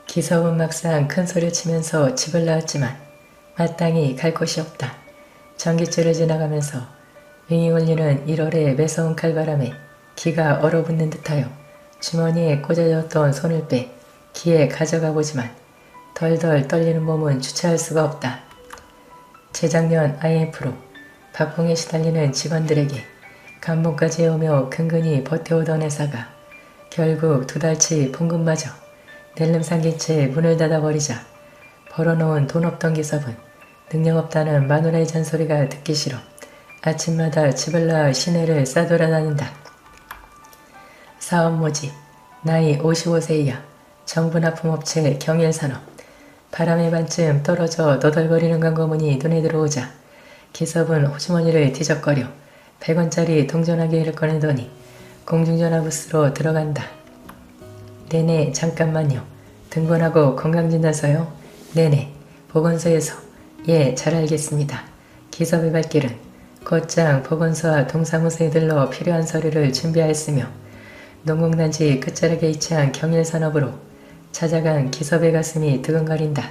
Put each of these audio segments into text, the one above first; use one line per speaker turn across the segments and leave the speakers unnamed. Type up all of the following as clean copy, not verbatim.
기섭은 막상 큰 소리를 치면서 집을 나왔지만 마땅히 갈 곳이 없다. 전깃줄을 지나가면서 윙이 울리는 1월의 매서운 칼바람에 기가 얼어붙는 듯하여 주머니에 꽂아졌던 손을 빼 귀에 가져가 보지만 덜덜 떨리는 몸은 주체할 수가 없다. 재작년 IMF로 박봉에 시달리는 직원들에게 감봉까지 해오며 근근히 버텨오던 회사가 결국 2달치 봉급마저 낼름 삼긴 채 문을 닫아버리자 벌어놓은 돈 없던 기섭은 능력없다는 마누라의 잔소리가 듣기 싫어 아침마다 집을 나와 시내를 싸돌아다닌다. 사업 모집, 나이 55세 이하, 정부 납품업체 경일산업, 바람의 반쯤 떨어져 너덜거리는 광고문이 눈에 들어오자 기섭은 호주머니를 뒤적거려 100원짜리 동전화기를 꺼내더니 공중전화 부스로 들어간다. 네네, 잠깐만요. 등본하고 건강진단서요? 네네, 보건소에서. 예, 잘 알겠습니다. 기섭의 발길은 곧장 보건소와 동사무소에 들러 필요한 서류를 준비하였으며 농공단지 끝자락에 위치한 경일산업으로 찾아간 기섭의 가슴이 두근거린다.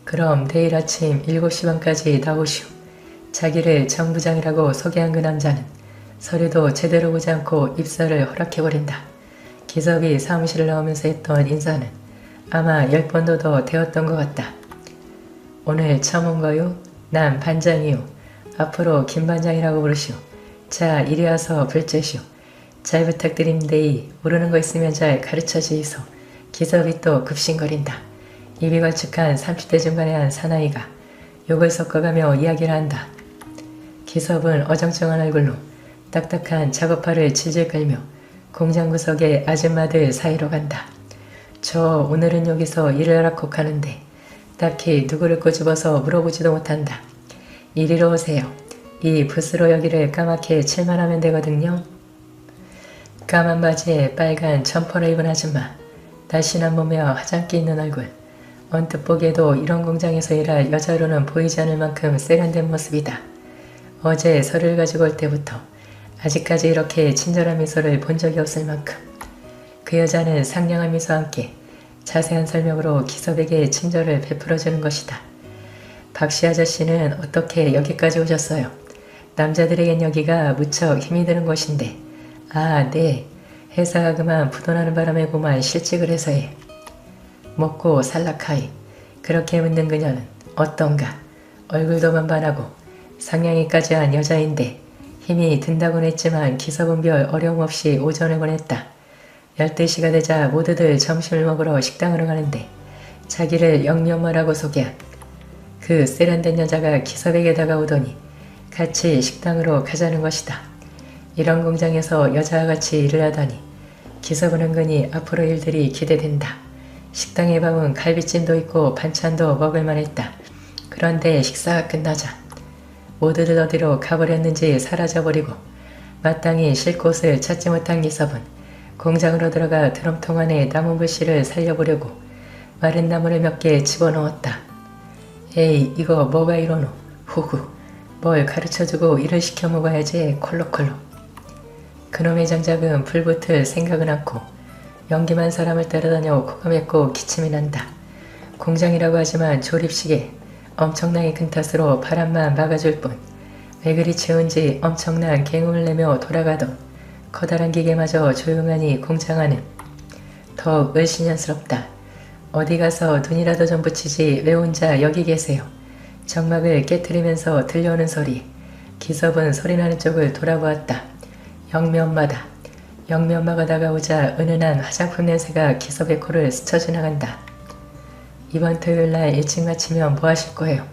그럼 내일 아침 7시 반까지 나오시오. 자기를 정부장이라고 소개한 그 남자는 서류도 제대로 보지 않고 입사를 허락해버린다. 기섭이 사무실을 나오면서 했던 인사는 아마 10번도 더 되었던 것 같다. 오늘 처음 온 거요? 난 반장이요. 앞으로 김반장이라고 부르시오. 자, 이리 와서 불쬐시오. 잘 부탁드립니다이. 모르는 거 있으면 잘 가르쳐 주이소. 기섭이 또 급신거린다. 입이 걸쭉한 30대 중반의 한 사나이가 욕을 섞어가며 이야기를 한다. 기섭은 어정쩡한 얼굴로 딱딱한 작업화를 질질 끌며 공장 구석의 아줌마들 사이로 간다. 저 오늘은 여기서 일을 하라고 하는데 딱히 누구를 꼬집어서 물어보지도 못한다. 이리로 오세요. 이 붓으로 여기를 까맣게 칠만 하면 되거든요. 까만 바지에 빨간 점퍼를 입은 아줌마, 날씬한 몸에 화장기 있는 얼굴, 언뜻 보기에도 이런 공장에서 일할 여자로는 보이지 않을 만큼 세련된 모습이다. 어제 서류를 가지고 올 때부터 아직까지 이렇게 친절한 미소를 본 적이 없을 만큼 그 여자는 상냥한 미소와 함께 자세한 설명으로 기섭에게 친절을 베풀어주는 것이다. 박씨 아저씨는 어떻게 여기까지 오셨어요? 남자들에겐 여기가 무척 힘이 드는 곳인데. 아, 네. 회사가 그만 부도나는 바람에 고만 실직을 해서해. 먹고 살락하이. 그렇게 묻는 그녀는 어떤가? 얼굴도 만반하고 상냥이까지 한 여자인데 힘이 든다곤 했지만 기섭은 별 어려움 없이 오전을 보냈다. 12시가 되자 모두들 점심을 먹으러 식당으로 가는데 자기를 영미엄마라고 소개한 그 세련된 여자가 기섭에게 다가오더니 같이 식당으로 가자는 것이다. 이런 공장에서 여자와 같이 일을 하다니 기섭은 은근히 앞으로 일들이 기대된다. 식당의 밥은 갈비찜도 있고 반찬도 먹을만 했다. 그런데 식사가 끝나자 모두들 어디로 가버렸는지 사라져버리고 마땅히 쉴 곳을 찾지 못한 기섭은 공장으로 들어가 드럼통 안에 나무 불씨를 살려보려고 마른 나무를 몇 개 집어넣었다. 에이, 이거 뭐가 이러노? 후후, 뭘 가르쳐주고 일을 시켜 먹어야지. 콜록콜록. 그놈의 장작은 불 붙을 생각은 않고 연기만 사람을 따라다녀 코가 맺고 기침이 난다. 공장이라고 하지만 조립식에 엄청나게 큰 탓으로 바람만 막아줄 뿐 왜 그리 채운지 엄청난 갱음을 내며 돌아가던 커다란 기계마저 조용하니 공장 안은 더욱 을신연스럽다. 어디 가서 눈이라도 좀 붙이지 왜 혼자 여기 계세요. 정막을 깨트리면서 들려오는 소리. 기섭은 소리나는 쪽을 돌아보았다. 영미엄마다. 영미엄마가 다가오자 은은한 화장품 냄새가 기섭의 코를 스쳐 지나간다. 이번 토요일날 일찍 마치면 뭐 하실 거예요?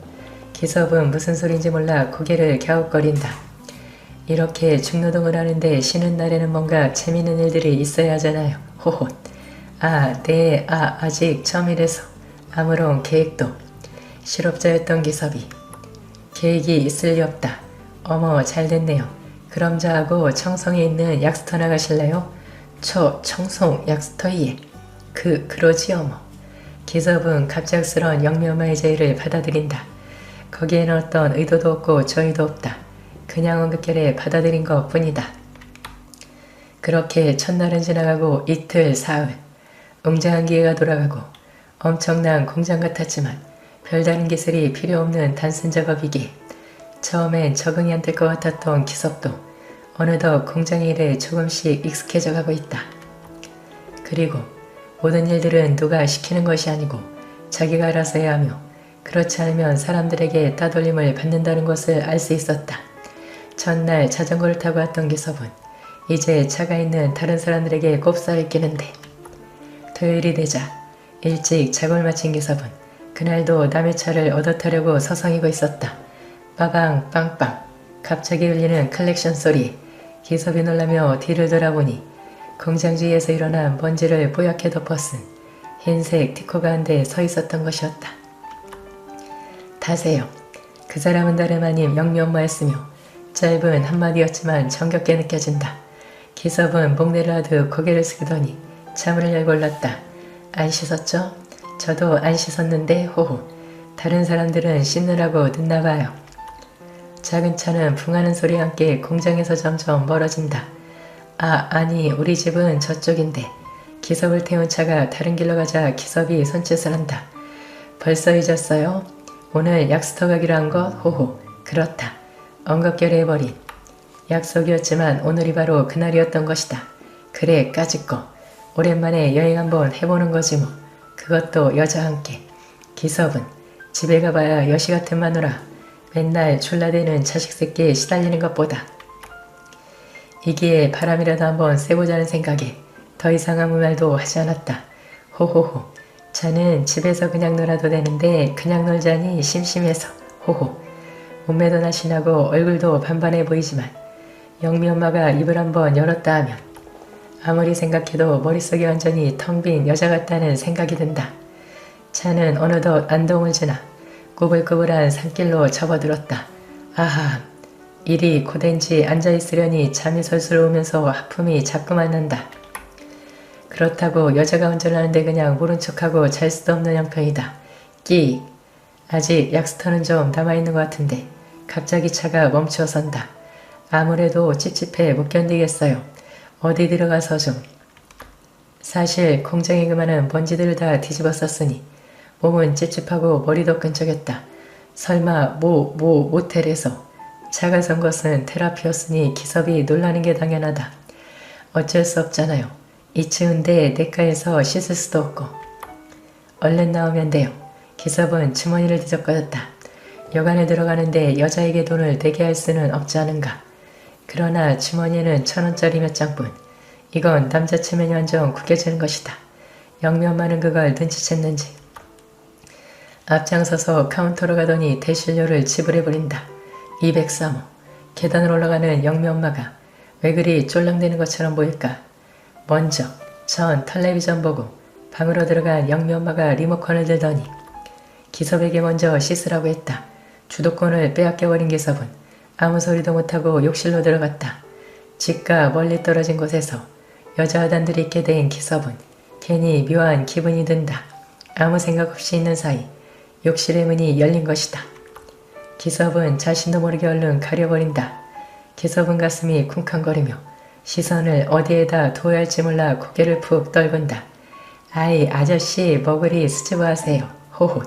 기섭은 무슨 소린지 몰라 고개를 갸웃거린다. 이렇게 중노동을 하는데 쉬는 날에는 뭔가 재밌는 일들이 있어야 하잖아요. 호호. 아, 네, 아직 처음이라서 아무런 계획도. 실업자였던 기섭이 계획이 있을 리 없다. 어머, 잘됐네요. 그럼 저하고 청송에 있는 약스터 나가실래요? 청송 약스터에. 그러지요 뭐. 기섭은 갑작스러운 영미엄마의 제의를 받아들인다. 거기에는 어떤 의도도 없고 저의도 없다. 그냥 언급결에 받아들인 것 뿐이다. 그렇게 첫날은 지나가고 이틀, 사흘. 웅장한 기계가 돌아가고 엄청난 공장 같았지만 별다른 기술이 필요 없는 단순 작업이기에 처음엔 적응이 안 될 것 같았던 기섭도 어느덧 공장의 일에 조금씩 익숙해져 가고 있다. 그리고 모든 일들은 누가 시키는 것이 아니고 자기가 알아서 해야 하며 그렇지 않으면 사람들에게 따돌림을 받는다는 것을 알 수 있었다. 전날 자전거를 타고 왔던 기섭은 이제 차가 있는 다른 사람들에게 꼽살을 끼는데 토요일이 되자 일찍 작업을 마친 기섭은 그날도 남의 차를 얻어 타려고 서성이고 있었다. 빠방 빵빵 갑자기 울리는 클렉션 소리에 기섭이 놀라며 뒤를 돌아보니 공장 주위에서 일어난 먼지를 뽀얗게 덮어쓴 흰색 티코가 한 대 서 있었던 것이었다. 타세요. 그 사람은 다름 아닌 영미 엄마였으며 짧은 한마디였지만 정겹게 느껴진다. 기섭은 목내를 하듯 고개를 숙이더니 차문을 열고 올랐다. 안 씻었죠? 저도 안 씻었는데 호호. 다른 사람들은 씻느라고 늦나봐요. 작은 차는 붕하는 소리와 함께 공장에서 점점 멀어진다. 아니 우리 집은 저쪽인데. 기섭을 태운 차가 다른 길로 가자 기섭이 손짓을 한다. 벌써 잊었어요? 오늘 약수터 가기로 한 것? 호호. 그렇다. 엉겁결해버린. 약속이었지만 오늘이 바로 그날이었던 것이다. 그래 까짓거. 오랜만에 여행 한번 해보는 거지 뭐. 그것도 여자와 함께. 기섭은 집에 가봐야 여시 같은 마누라. 맨날 졸라대는 자식 새끼에 시달리는 것보다 이기에 바람이라도 한번 쐬보자는 생각에 더 이상 아무 말도 하지 않았다. 호호호. 자는 집에서 그냥 놀아도 되는데 그냥 놀자니 심심해서. 호호. 몸매도 날씬하고 얼굴도 반반해 보이지만 영미 엄마가 입을 한번 열었다 하면 아무리 생각해도 머릿속이 완전히 텅 빈 여자 같다는 생각이 든다. 차는 어느덧 안동을 지나 꾸불꾸불한 산길로 접어들었다. 아하. 일이 고된지 앉아있으려니 잠이 설슬 오면서 하품이 자꾸만 난다. 그렇다고 여자가 운전하는데 그냥 모른 척하고 잘 수도 없는 형편이다. 끼. 아직 약수터는 좀 남아있는 것 같은데 갑자기 차가 멈추어 선다. 아무래도 찝찝해 못 견디겠어요. 어디 들어가서 좀. 사실 공장에 그만한 먼지들을 다 뒤집어 썼으니 몸은 찝찝하고 머리도 끈적였다. 설마 모텔에서 차가 선 것은 테라피였으니 기섭이 놀라는 게 당연하다. 어쩔 수 없잖아요. 2층인데 내과에서 씻을 수도 없고. 얼른 나오면 돼요. 기섭은 주머니를 뒤적거렸다. 여관에 들어가는데 여자에게 돈을 내게 할 수는 없지 않은가. 그러나 주머니에는 1,000원짜리 몇 장뿐. 이건 남자 체면이 완전 구겨지는 것이다. 영미 엄마는 그걸 눈치챘는지 앞장서서 카운터로 가더니 대실료를 지불해버린다. 203호. 계단을 올라가는 영미 엄마가 왜 그리 쫄랑대는 것처럼 보일까. 먼저 전 텔레비전 보고 방으로 들어간 영미 엄마가 리모컨을 들더니 기섭에게 먼저 씻으라고 했다. 주도권을 빼앗겨버린 기섭은 아무 소리도 못하고 욕실로 들어갔다. 집과 멀리 떨어진 곳에서 여자 아단들이 있게 된 기섭은 괜히 묘한 기분이 든다. 아무 생각 없이 있는 사이 욕실의 문이 열린 것이다. 기섭은 자신도 모르게 얼른 가려버린다. 기섭은 가슴이 쿵쾅거리며 시선을 어디에다 둬야 할지 몰라 고개를 푹 떨군다. 아이 아저씨 뭐 그리 수줍어하세요. 호호.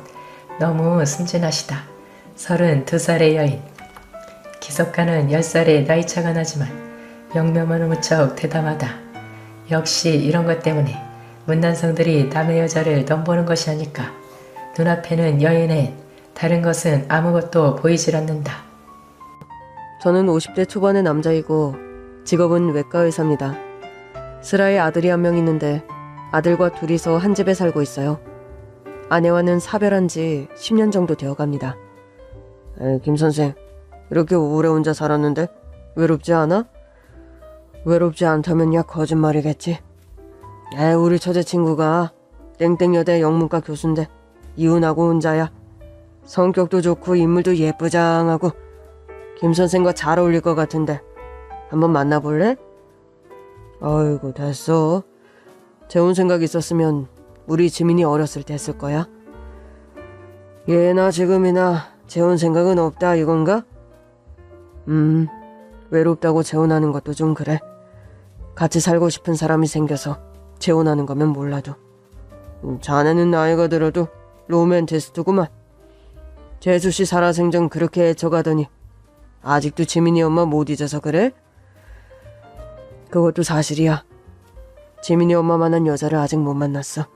너무 순진하시다. 32살의 여인. 기섭과는 10살의 나이차가 나지만 영명은 무척 대담하다. 역시 이런 것 때문에 문단성들이 남의 여자를 넘보는 것이 아닐까. 눈앞에는 여인엔 다른 것은 아무것도 보이질 않는다.
저는 50대 초반의 남자이고 직업은 외과의사입니다. 슬아의 아들이 한 명 있는데 아들과 둘이서 한 집에 살고 있어요. 아내와는 사별한 지 10년 정도 되어갑니다. 김 선생, 이렇게 오래 혼자 살았는데 외롭지 않아? 외롭지 않다면야 거짓말이겠지. 우리 처제친구가 땡땡여대 영문과 교수인데 이혼하고 혼자야. 성격도 좋고 인물도 예쁘장하고 김 선생과 잘 어울릴 것 같은데 한번 만나볼래? 아이고 됐어. 재혼 생각 있었으면 우리 지민이 어렸을 때 했을 거야. 예나 지금이나 재혼 생각은 없다 이건가? 외롭다고 재혼하는 것도 좀 그래. 같이 살고 싶은 사람이 생겨서 재혼하는 거면 몰라도 자네는 나이가 들어도 로맨티스트구만. 재수씨 살아생전 그렇게 애쳐가더니 아직도 지민이 엄마 못 잊어서 그래? 그것도 사실이야. 지민이 엄마만한 여자를 아직 못 만났어.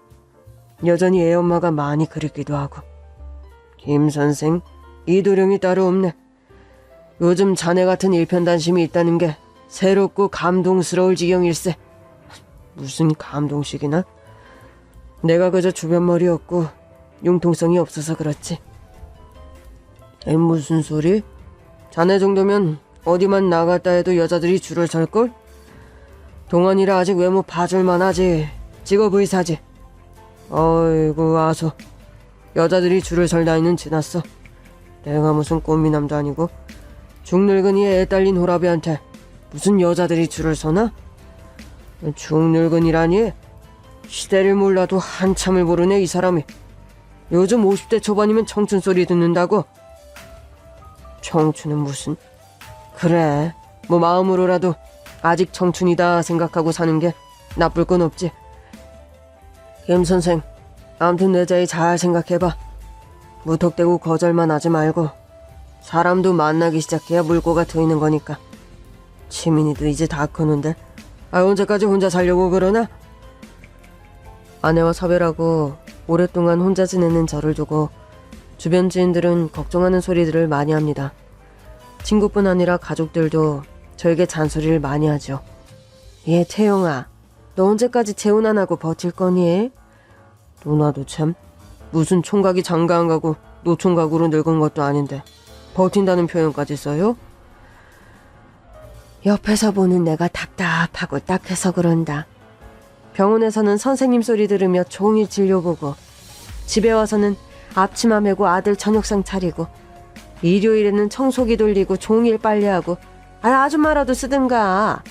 여전히 애 엄마가 많이 그립기도 하고. 김 선생, 이 도령이 따로 없네. 요즘 자네 같은 일편단심이 있다는 게 새롭고 감동스러울 지경일세. 무슨 감동식이나? 내가 그저 주변머리였고 융통성이 없어서 그렇지. 무슨 소리? 자네 정도면 어디만 나갔다 해도 여자들이 줄을 설걸? 동안이라 아직 외모 봐줄만 하지. 직업 의사지. 어이구 아소. 여자들이 줄을 설 나이는 지났어. 내가 무슨 꽃미 남자 아니고 중늙은이에 애 딸린 호라비한테 무슨 여자들이 줄을 서나? 중늙은이라니? 시대를 몰라도 한참을 모르네 이 사람이. 요즘 50대 초반이면 청춘 소리 듣는다고? 청춘은 무슨? 그래, 뭐 마음으로라도 아직 청춘이다 생각하고 사는 게 나쁠 건 없지. 김 선생, 아무튼 내 자리 잘 생각해봐. 무턱대고 거절만 하지 말고. 사람도 만나기 시작해야 물꼬가 트이는 거니까. 지민이도 이제 다 크는데 언제까지 혼자 살려고 그러나? 아내와 사별하고 오랫동안 혼자 지내는 저를 두고 주변 지인들은 걱정하는 소리들을 많이 합니다. 친구뿐 아니라 가족들도 저에게 잔소리를 많이 하죠. 예, 태영아, 너 언제까지 재혼 안 하고 버틸 거니? 누나도 참, 무슨 총각이 장가 안 가고 노총각으로 늙은 것도 아닌데 버틴다는 표현까지 써요? 옆에서 보는 내가 답답하고 딱해서 그런다. 병원에서는 선생님 소리 들으며 종일 진료보고, 집에 와서는 앞치마 메고 아들 저녁상 차리고, 일요일에는 청소기 돌리고 종일 빨래하고. 아줌마라도 쓰든가.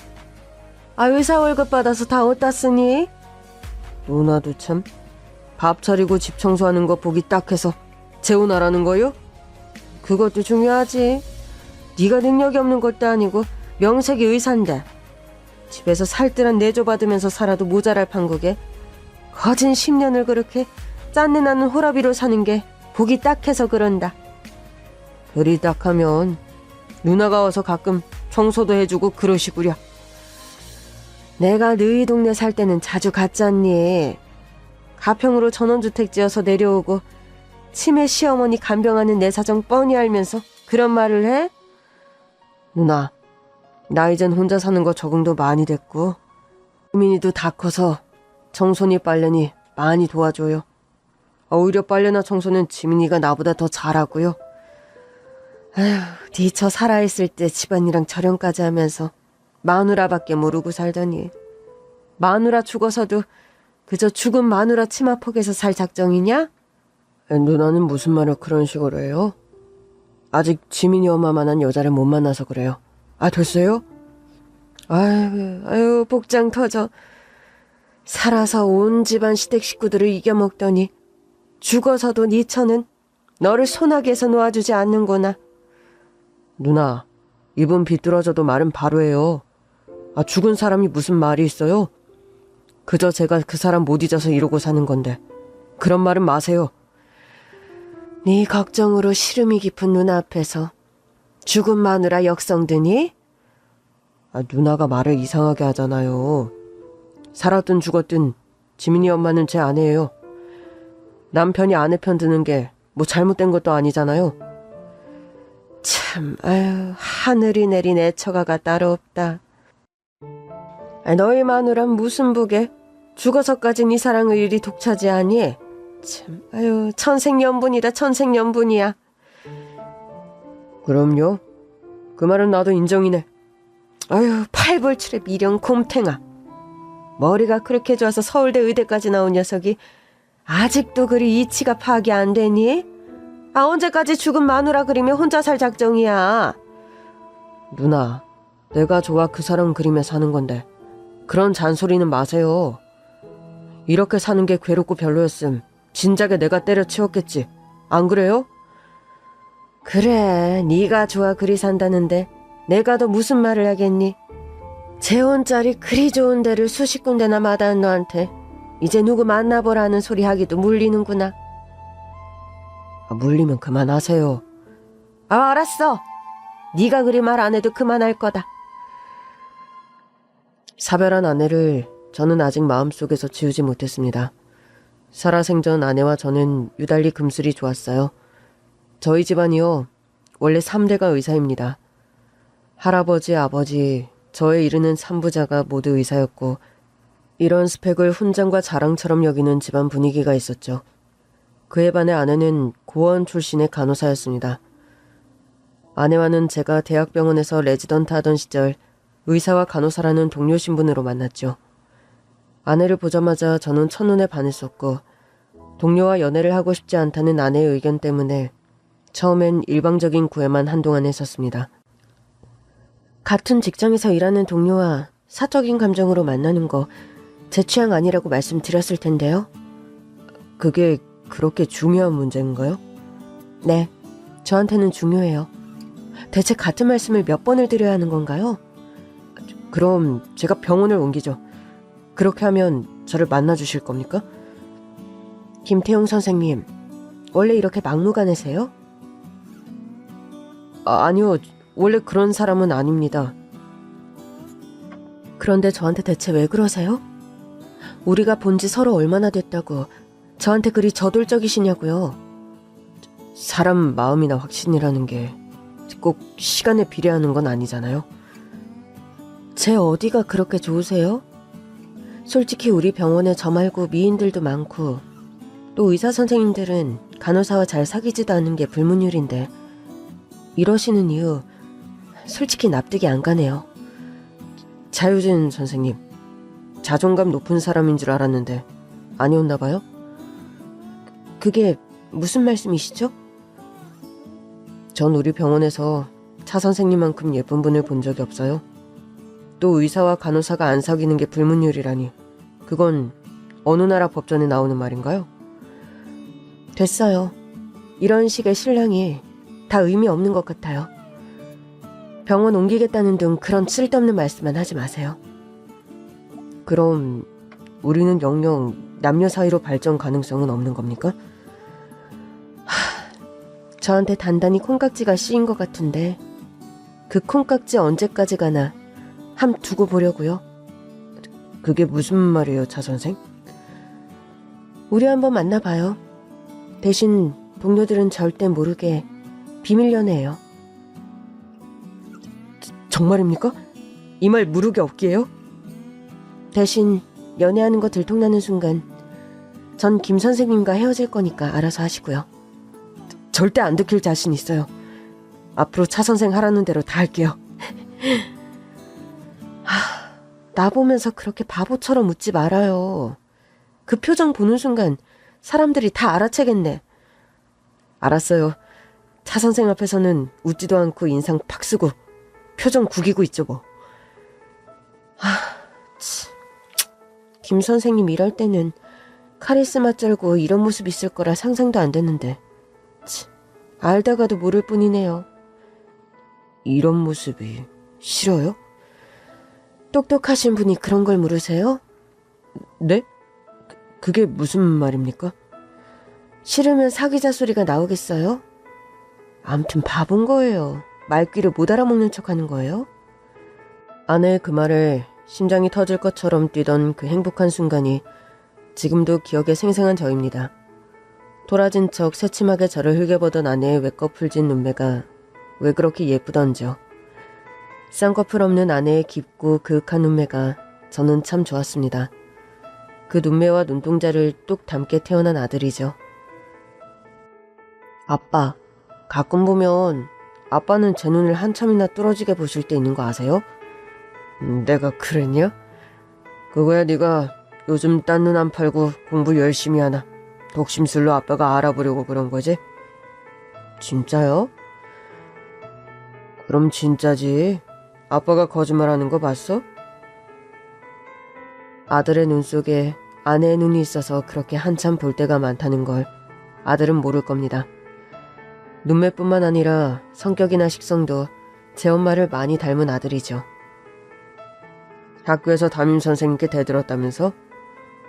회사 월급 받아서 다 어디다 쓰니? 누나도 참, 밥 차리고 집 청소하는 거 보기 딱해서 재혼하라는 거요? 그것도 중요하지. 네가 능력이 없는 것도 아니고 명색이 의사인데 집에서 살뜰한 내조받으면서 살아도 모자랄 판국에 거진 10년을 그렇게 짠내 나는 호라비로 사는 게 보기 딱해서 그런다. 그리 딱하면 누나가 와서 가끔 청소도 해주고 그러시구려. 내가 너희 동네 살 때는 자주 갔잖니. 가평으로 전원주택 지어서 내려오고 치매 시어머니 간병하는 내 사정 뻔히 알면서 그런 말을 해? 누나, 나 이젠 혼자 사는 거 적응도 많이 됐고 수민이도 다 커서 청소니 빨래니 많이 도와줘요. 오히려 빨래나 청소는 지민이가 나보다 더 잘하고요. 니처 살아있을 때 집안이랑 절연까지 하면서 마누라밖에 모르고 살더니 마누라 죽어서도 그저 죽은 마누라 치마폭에서 살 작정이냐? 누나는 무슨 말을 그런 식으로 해요? 아직 지민이 엄마만한 여자를 못 만나서 그래요. 됐어요? 아유 복장 터져. 살아서 온 집안 시댁 식구들을 이겨먹더니 죽어서도 니처는 너를 소나기에서 놓아주지 않는구나. 누나, 입은 비뚤어져도 말은 바로 해요. 죽은 사람이 무슨 말이 있어요? 그저 제가 그 사람 못 잊어서 이러고 사는 건데 그런 말은 마세요. 네 걱정으로 시름이 깊은 누나 앞에서 죽은 마누라 역성드니? 누나가 말을 이상하게 하잖아요. 살았든 죽었든 지민이 엄마는 제 아내예요. 남편이 아내 편 드는 게 뭐 잘못된 것도 아니잖아요. 참, 하늘이 내린 애처가가 따로 없다. 너희 마누란 무슨 복에 죽어서까지 네 사랑을 이리 독차지하니? 참, 천생연분이다, 천생연분이야. 그럼요. 그 말은 나도 인정이네. 팔불출의 미령 곰탱아. 머리가 그렇게 좋아서 서울대 의대까지 나온 녀석이 아직도 그리 이치가 파악이 안 되니? 언제까지 죽은 마누라 그리며 혼자 살 작정이야? 누나, 내가 좋아 그 사람 그리며 사는 건데 그런 잔소리는 마세요. 이렇게 사는 게 괴롭고 별로였음 진작에 내가 때려치웠겠지. 안 그래요? 그래, 네가 좋아 그리 산다는데 내가 더 무슨 말을 하겠니? 재혼짜리 그리 좋은 데를 수십 군데나 마다한 너한테 이제 누구 만나보라는 소리 하기도 물리는구나. 물리면 그만하세요. 알았어. 네가 그리 말 안 해도 그만할 거다. 사별한 아내를 저는 아직 마음속에서 지우지 못했습니다. 살아생전 아내와 저는 유달리 금슬이 좋았어요. 저희 집안이요, 원래 3대가 의사입니다. 할아버지, 아버지, 저에 이르는 3부자가 모두 의사였고 이런 스펙을 훈장과 자랑처럼 여기는 집안 분위기가 있었죠. 그에 반해 아내는 고원 출신의 간호사였습니다. 아내와는 제가 대학병원에서 레지던트 하던 시절 의사와 간호사라는 동료 신분으로 만났죠. 아내를 보자마자 저는 첫눈에 반했었고 동료와 연애를 하고 싶지 않다는 아내의 의견 때문에 처음엔 일방적인 구애만 한동안 했었습니다. 같은 직장에서 일하는 동료와 사적인 감정으로 만나는 거 제 취향 아니라고 말씀드렸을 텐데요. 그게 그렇게 중요한 문제인가요? 네, 저한테는 중요해요. 대체 같은 말씀을 몇 번을 드려야 하는 건가요? 그럼 제가 병원을 옮기죠. 그렇게 하면 저를 만나주실 겁니까? 김태용 선생님, 원래 이렇게 막무가내세요? 아니요, 원래 그런 사람은 아닙니다. 그런데 저한테 대체 왜 그러세요? 우리가 본 지 서로 얼마나 됐다고 저한테 그리 저돌적이시냐고요. 사람 마음이나 확신이라는 게 꼭 시간에 비례하는 건 아니잖아요. 제 어디가 그렇게 좋으세요? 솔직히 우리 병원에 저 말고 미인들도 많고 또 의사 선생님들은 간호사와 잘 사귀지도 않은 게 불문율인데 이러시는 이유 솔직히 납득이 안 가네요. 자유진 선생님, 자존감 높은 사람인 줄 알았는데 아니었나 봐요? 그게 무슨 말씀이시죠? 전 우리 병원에서 차 선생님만큼 예쁜 분을 본 적이 없어요. 또 의사와 간호사가 안 사귀는 게 불문율이라니 그건 어느 나라 법전에 나오는 말인가요? 됐어요. 이런 식의 신랑이 다 의미 없는 것 같아요. 병원 옮기겠다는 등 그런 쓸데없는 말씀만 하지 마세요. 그럼 우리는 영영 남녀 사이로 발전 가능성은 없는 겁니까? 저한테 단단히 콩깍지가 씌인 것 같은데 그 콩깍지 언제까지 가나 함 두고 보려고요. 그게 무슨 말이에요, 차 선생? 우리 한번 만나봐요. 대신 동료들은 절대 모르게 비밀 연애예요. 정말입니까? 이 말 무르게 없기에요? 대신 연애하는 거 들통나는 순간 전 김 선생님과 헤어질 거니까 알아서 하시고요. 절대 안 들킬 자신 있어요. 앞으로 차 선생 하라는 대로 다 할게요. 나 보면서 그렇게 바보처럼 웃지 말아요. 그 표정 보는 순간 사람들이 다 알아채겠네. 알았어요. 차 선생 앞에서는 웃지도 않고 인상 팍 쓰고 표정 구기고 있죠 뭐. 김 선생님 일할 때는 카리스마 쩔고 이런 모습 있을 거라 상상도 안 됐는데 알다가도 모를 뿐이네요. 이런 모습이 싫어요? 똑똑하신 분이 그런 걸 물으세요? 네? 그게 무슨 말입니까? 싫으면 사귀자 소리가 나오겠어요? 암튼 바본 거예요. 말귀를 못 알아먹는 척하는 거예요? 아내의 그 말에 심장이 터질 것처럼 뛰던 그 행복한 순간이 지금도 기억에 생생한 저입니다. 돌아진 척 새침하게 저를 흘겨보던 아내의 외꺼풀진 눈매가 왜 그렇게 예쁘던지요. 쌍꺼풀 없는 아내의 깊고 그윽한 눈매가 저는 참 좋았습니다. 그 눈매와 눈동자를 뚝 닮게 태어난 아들이죠. 아빠, 가끔 보면 아빠는 제 눈을 한참이나 뚫어지게 보실 때 있는 거 아세요? 내가 그랬냐? 그거야 네가 요즘 딴 눈 안 팔고 공부 열심히 하나 독심술로 아빠가 알아보려고 그런 거지? 진짜요? 그럼 진짜지. 아빠가 거짓말하는 거 봤어? 아들의 눈 속에 아내의 눈이 있어서 그렇게 한참 볼 때가 많다는 걸 아들은 모를 겁니다. 눈매뿐만 아니라 성격이나 식성도 제 엄마를 많이 닮은 아들이죠. 학교에서 담임선생님께 대들었다면서?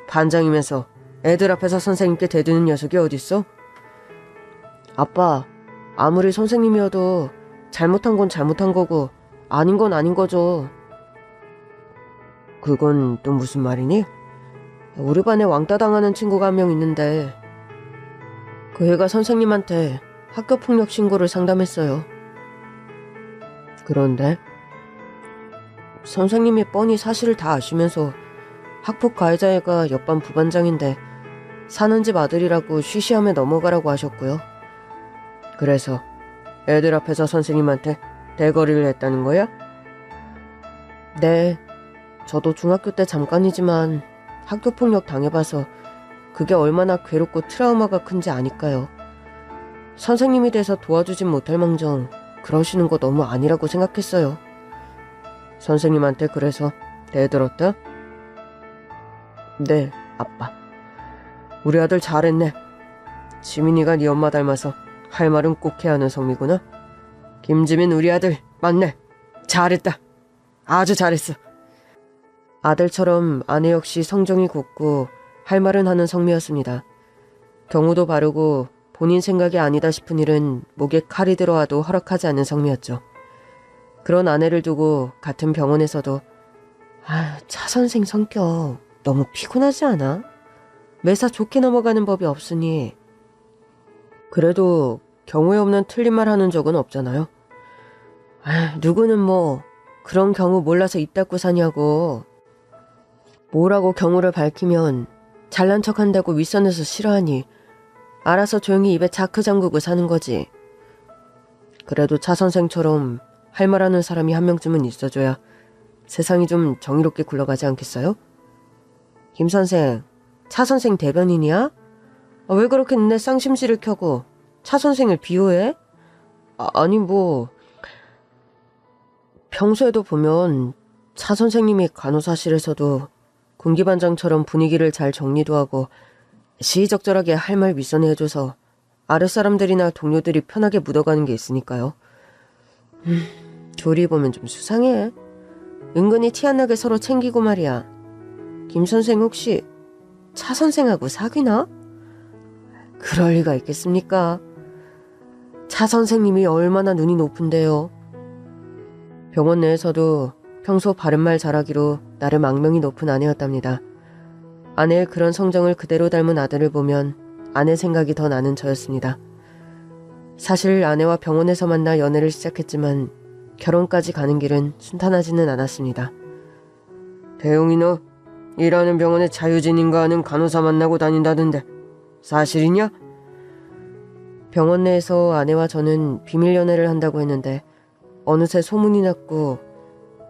반장이면서 애들 앞에서 선생님께 대드는 녀석이 어딨어? 아빠, 아무리 선생님이어도 잘못한 건 잘못한 거고 아닌 건 아닌 거죠. 그건 또 무슨 말이니? 우리 반에 왕따 당하는 친구가 한 명 있는데 그 애가 선생님한테 학교폭력 신고를 상담했어요. 그런데 선생님이 뻔히 사실을 다 아시면서 학폭 가해자애가 옆반 부반장인데 사는 집 아들이라고 쉬쉬하며 넘어가라고 하셨고요. 그래서 애들 앞에서 선생님한테 대거리를 했다는 거야? 네, 저도 중학교 때 잠깐이지만 학교폭력 당해봐서 그게 얼마나 괴롭고 트라우마가 큰지 아니까요. 선생님이 돼서 도와주진 못할 망정 그러시는 거 너무 아니라고 생각했어요. 선생님한테 그래서 대들었다? 네, 아빠. 우리 아들 잘했네. 지민이가 네 엄마 닮아서 할 말은 꼭 해야 하는 성미구나. 김지민 우리 아들 맞네. 잘했다. 아주 잘했어. 아들처럼 아내 역시 성정이 곱고 할 말은 하는 성미였습니다. 경우도 바르고 본인 생각이 아니다 싶은 일은 목에 칼이 들어와도 허락하지 않는 성미였죠. 그런 아내를 두고 같은 병원에서도 차 선생 성격 너무 피곤하지 않아? 매사 좋게 넘어가는 법이 없으니. 그래도 경우에 없는 틀린 말 하는 적은 없잖아요. 누구는 뭐 그런 경우 몰라서 입 닫고 사냐고. 뭐라고 경우를 밝히면 잘난 척한다고 윗선에서 싫어하니 알아서 조용히 입에 자크 잠그고 사는 거지. 그래도 차 선생처럼 할 말하는 사람이 한 명쯤은 있어줘야 세상이 좀 정의롭게 굴러가지 않겠어요? 김 선생, 차 선생 대변인이야? 왜 그렇게 눈에 쌍심지를 켜고 차 선생을 비호해? 아니 뭐 평소에도 보면 차 선생님이 간호사실에서도 군기반장처럼 분위기를 잘 정리도 하고 시의적절하게 할 말 윗선에 해줘서 아랫사람들이나 동료들이 편하게 묻어가는 게 있으니까요. 둘이 보면 좀 수상해. 은근히 티 안 나게 서로 챙기고 말이야. 김 선생 혹시 차 선생하고 사귀나? 그럴 리가 있겠습니까? 차 선생님이 얼마나 눈이 높은데요. 병원 내에서도 평소 바른말 잘하기로 나름 악명이 높은 아내였답니다. 아내의 그런 성정을 그대로 닮은 아들을 보면 아내 생각이 더 나는 저였습니다. 사실 아내와 병원에서 만나 연애를 시작했지만 결혼까지 가는 길은 순탄하지는 않았습니다. 대웅이 너 일하는 병원에 자유진인가 하는 간호사 만나고 다닌다던데 사실이냐? 병원 내에서 아내와 저는 비밀 연애를 한다고 했는데 어느새 소문이 났고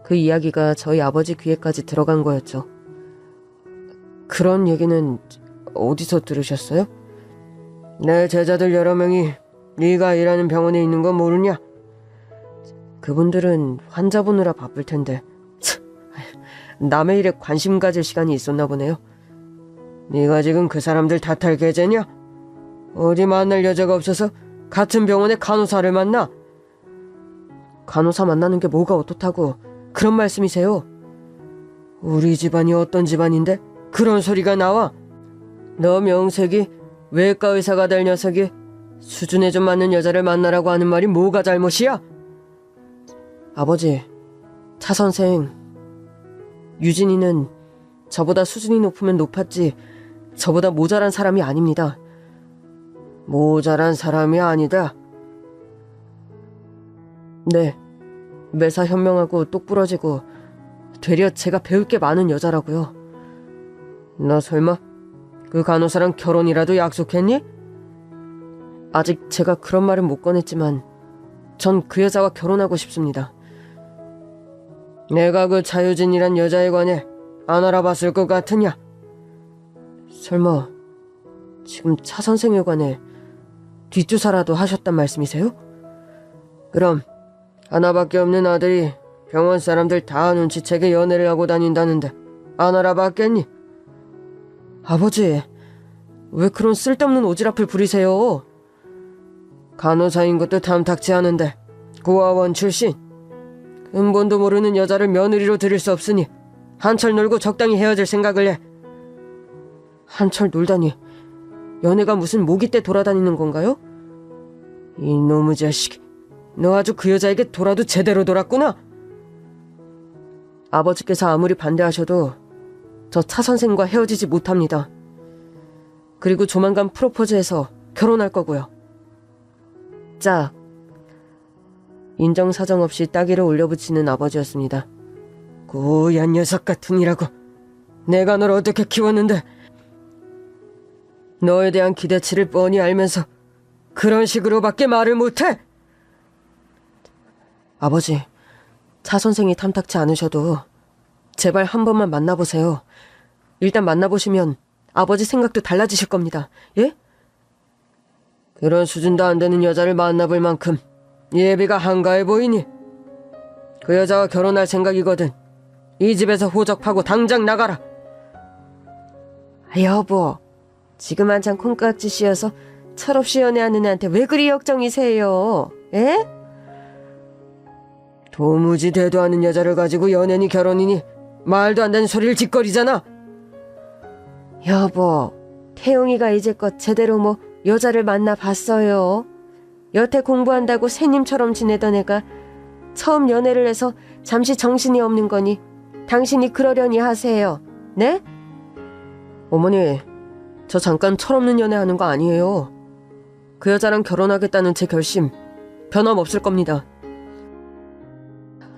그 이야기가 저희 아버지 귀에까지 들어간 거였죠. 그런 얘기는 어디서 들으셨어요? 내 제자들 여러 명이 네가 일하는 병원에 있는 건 모르냐? 그분들은 환자 보느라 바쁠 텐데 남의 일에 관심 가질 시간이 있었나 보네요. 네가 지금 그 사람들 탓할 계제냐? 어디 만날 여자가 없어서 같은 병원에 간호사를 만나? 간호사 만나는 게 뭐가 어떻다고 그런 말씀이세요? 우리 집안이 어떤 집안인데 그런 소리가 나와? 너 명색이 외과 의사가 될 녀석이 수준에 좀 맞는 여자를 만나라고 하는 말이 뭐가 잘못이야? 아버지, 차 선생, 유진이는 저보다 수준이 높으면 높았지 저보다 모자란 사람이 아닙니다. 모자란 사람이 아니다? 네, 매사 현명하고 똑부러지고 되려 제가 배울 게 많은 여자라고요. 너 설마 그 간호사랑 결혼이라도 약속했니? 아직 제가 그런 말은 못 꺼냈지만 전 그 여자와 결혼하고 싶습니다. 내가 그 자유진이란 여자에 관해 안 알아봤을 것 같으냐? 설마 지금 차 선생에 관해 뒷조사라도 하셨단 말씀이세요? 그럼 하나밖에 없는 아들이 병원 사람들 다 눈치채게 연애를 하고 다닌다는데 안 알아봤겠니? 아버지, 왜 그런 쓸데없는 오지랖을 부리세요? 간호사인 것도 탐탁치 않은데 고아원 출신, 근본도 모르는 여자를 며느리로 들일 수 없으니 한철 놀고 적당히 헤어질 생각을 해. 한철 놀다니 연애가 무슨 모기 때 돌아다니는 건가요? 이놈의 자식, 너 아주 그 여자에게 돌아도 제대로 돌았구나. 아버지께서 아무리 반대하셔도 저 차 선생과 헤어지지 못합니다. 그리고 조만간 프로포즈해서 결혼할 거고요. 짝. 인정사정 없이 따귀를 올려붙이는 아버지였습니다. 고얀 녀석 같으니라고. 내가 널 어떻게 키웠는데 너에 대한 기대치를 뻔히 알면서 그런 식으로밖에 말을 못해? 아버지, 차 선생이 탐탁치 않으셔도 제발 한 번만 만나보세요. 일단 만나보시면 아버지 생각도 달라지실 겁니다. 예? 그런 수준도 안 되는 여자를 만나볼 만큼 예비가 한가해 보이니? 그 여자와 결혼할 생각이거든. 이 집에서 호적하고 당장 나가라. 여보, 지금 한창 콩깍지 씌어서 철없이 연애하는 애한테 왜 그리 걱정이세요? 에? 도무지 대도 않은 여자를 가지고 연애니 결혼이니 말도 안 되는 소리를 짓거리잖아. 여보, 태용이가 이제껏 제대로 뭐 여자를 만나봤어요. 여태 공부한다고 새님처럼 지내던 애가 처음 연애를 해서 잠시 정신이 없는 거니 당신이 그러려니 하세요. 네? 어머니, 저 잠깐 철없는 연애하는 거 아니에요. 그 여자랑 결혼하겠다는 제 결심 변함없을 겁니다.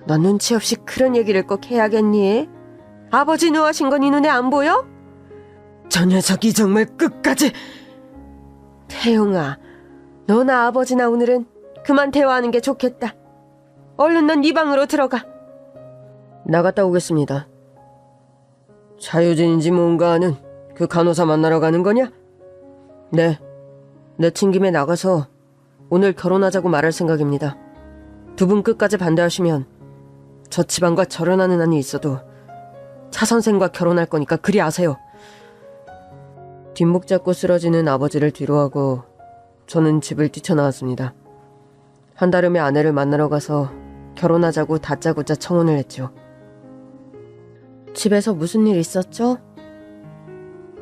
너 눈치 없이 그런 얘기를 꼭 해야겠니? 아버지 노하신 건 이 눈에 안 보여? 저 녀석이 정말 끝까지. 태용아, 너나 아버지나 오늘은 그만 대화하는 게 좋겠다. 얼른 넌 네 방으로 들어가. 나갔다 오겠습니다. 자유진인지 뭔가 하는 그 간호사 만나러 가는 거냐? 네, 내친 김에 나가서 오늘 결혼하자고 말할 생각입니다. 두 분 끝까지 반대하시면 저 집안과 절연하는 한이 있어도 차 선생과 결혼할 거니까 그리 아세요. 뒷목 잡고 쓰러지는 아버지를 뒤로하고 저는 집을 뛰쳐나왔습니다. 한달음에 아내를 만나러 가서 결혼하자고 다짜고짜 청혼을 했죠. 집에서 무슨 일 있었죠?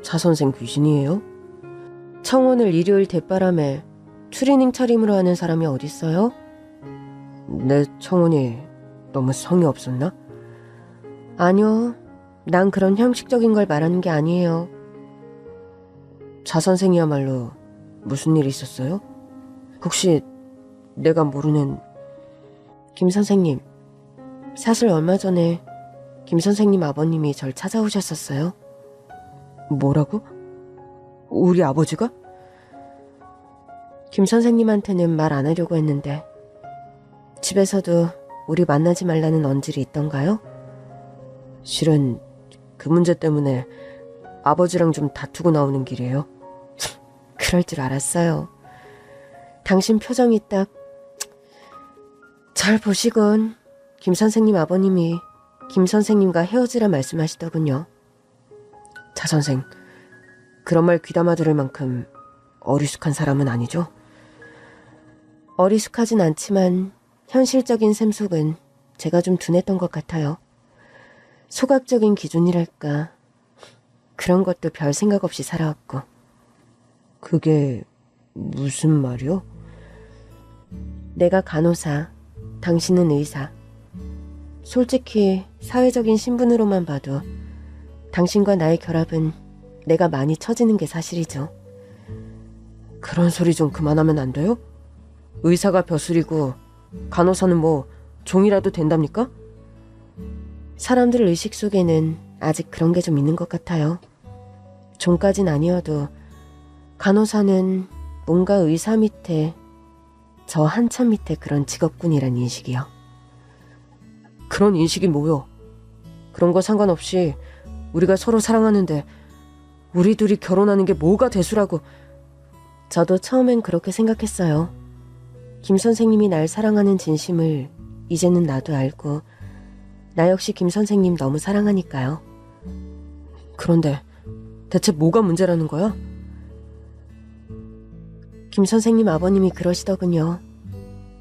차 선생 귀신이에요? 청혼을 일요일 대바람에 추리닝 차림으로 하는 사람이 어딨어요? 내 청혼이 너무 성의 없었나? 아니요, 난 그런 형식적인 걸 말하는 게 아니에요. 차 선생이야말로 무슨 일이 있었어요? 혹시 내가 모르는... 김 선생님, 사실 얼마 전에 김 선생님 아버님이 절 찾아오셨었어요. 뭐라고? 우리 아버지가? 김 선생님한테는 말 안 하려고 했는데 집에서도 우리 만나지 말라는 언질이 있던가요? 실은 그 문제 때문에 아버지랑 좀 다투고 나오는 길이에요. 그럴 줄 알았어요. 당신 표정이 딱... 잘 보시건 김 선생님 아버님이 김 선생님과 헤어지라 말씀하시더군요. 차 선생, 그런 말 귀담아 들을 만큼 어리숙한 사람은 아니죠? 어리숙하진 않지만 현실적인 셈속은 제가 좀 둔했던 것 같아요. 소각적인 기준이랄까, 그런 것도 별 생각 없이 살아왔고. 그게 무슨 말이요? 내가 간호사, 당신은 의사. 솔직히 사회적인 신분으로만 봐도 당신과 나의 결합은 내가 많이 처지는 게 사실이죠. 그런 소리 좀 그만하면 안 돼요? 의사가 벼슬이고 간호사는 뭐 종이라도 된답니까? 사람들 의식 속에는 아직 그런 게 좀 있는 것 같아요. 종까진 아니어도 간호사는 뭔가 의사 밑에, 저 한참 밑에 그런 직업군이란 인식이요. 그런 인식이 뭐요? 그런 거 상관없이 우리가 서로 사랑하는데 우리 둘이 결혼하는 게 뭐가 대수라고. 저도 처음엔 그렇게 생각했어요. 김 선생님이 날 사랑하는 진심을 이제는 나도 알고 나 역시 김 선생님 너무 사랑하니까요. 그런데 대체 뭐가 문제라는 거야? 김 선생님 아버님이 그러시더군요.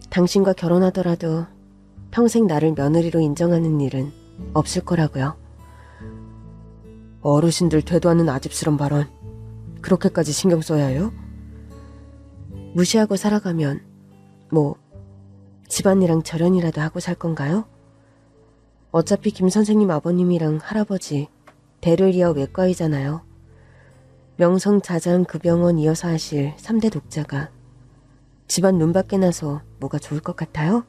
당신과 결혼하더라도 평생 나를 며느리로 인정하는 일은 없을 거라고요. 어르신들 되도 않는 아집스런 발언. 그렇게까지 신경 써야 해요? 무시하고 살아가면 뭐 집안이랑 절연이라도 하고 살 건가요? 어차피 김 선생님 아버님이랑 할아버지 대를 이어 외과의잖아요. 명성자자한 그 병원 이어서 하실 3대 독자가 집안 눈밖에 나서 뭐가 좋을 것 같아요?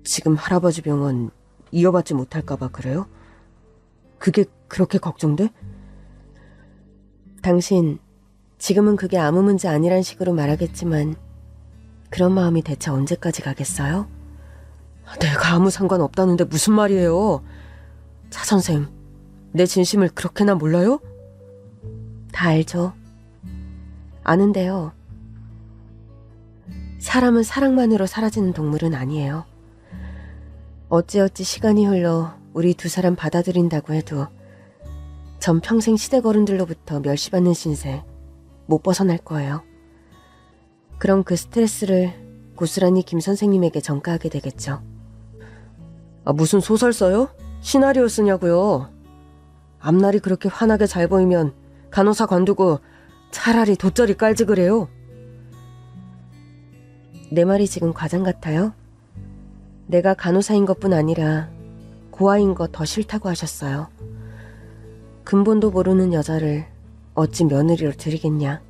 지금 할아버지 병원 이어받지 못할까봐 그래요? 그게 그렇게 걱정돼? 당신 지금은 그게 아무 문제 아니란 식으로 말하겠지만 그런 마음이 대체 언제까지 가겠어요? 내가 아무 상관없다는데 무슨 말이에요? 차 선생, 내 진심을 그렇게나 몰라요? 다 알죠. 아는데요. 사람은 사랑만으로 사라지는 동물은 아니에요. 어찌어찌 시간이 흘러 우리 두 사람 받아들인다고 해도 전 평생 시대거른들로부터 멸시받는 신세 못 벗어날 거예요. 그럼 그 스트레스를 고스란히 김 선생님에게 전가하게 되겠죠. 무슨 소설 써요? 시나리오 쓰냐고요? 앞날이 그렇게 환하게 잘 보이면 간호사 관두고 차라리 돗자리 깔지 그래요. 내 말이 지금 과장 같아요? 내가 간호사인 것뿐 아니라 고아인 거 더 싫다고 하셨어요. 근본도 모르는 여자를 어찌 며느리로 들이겠냐.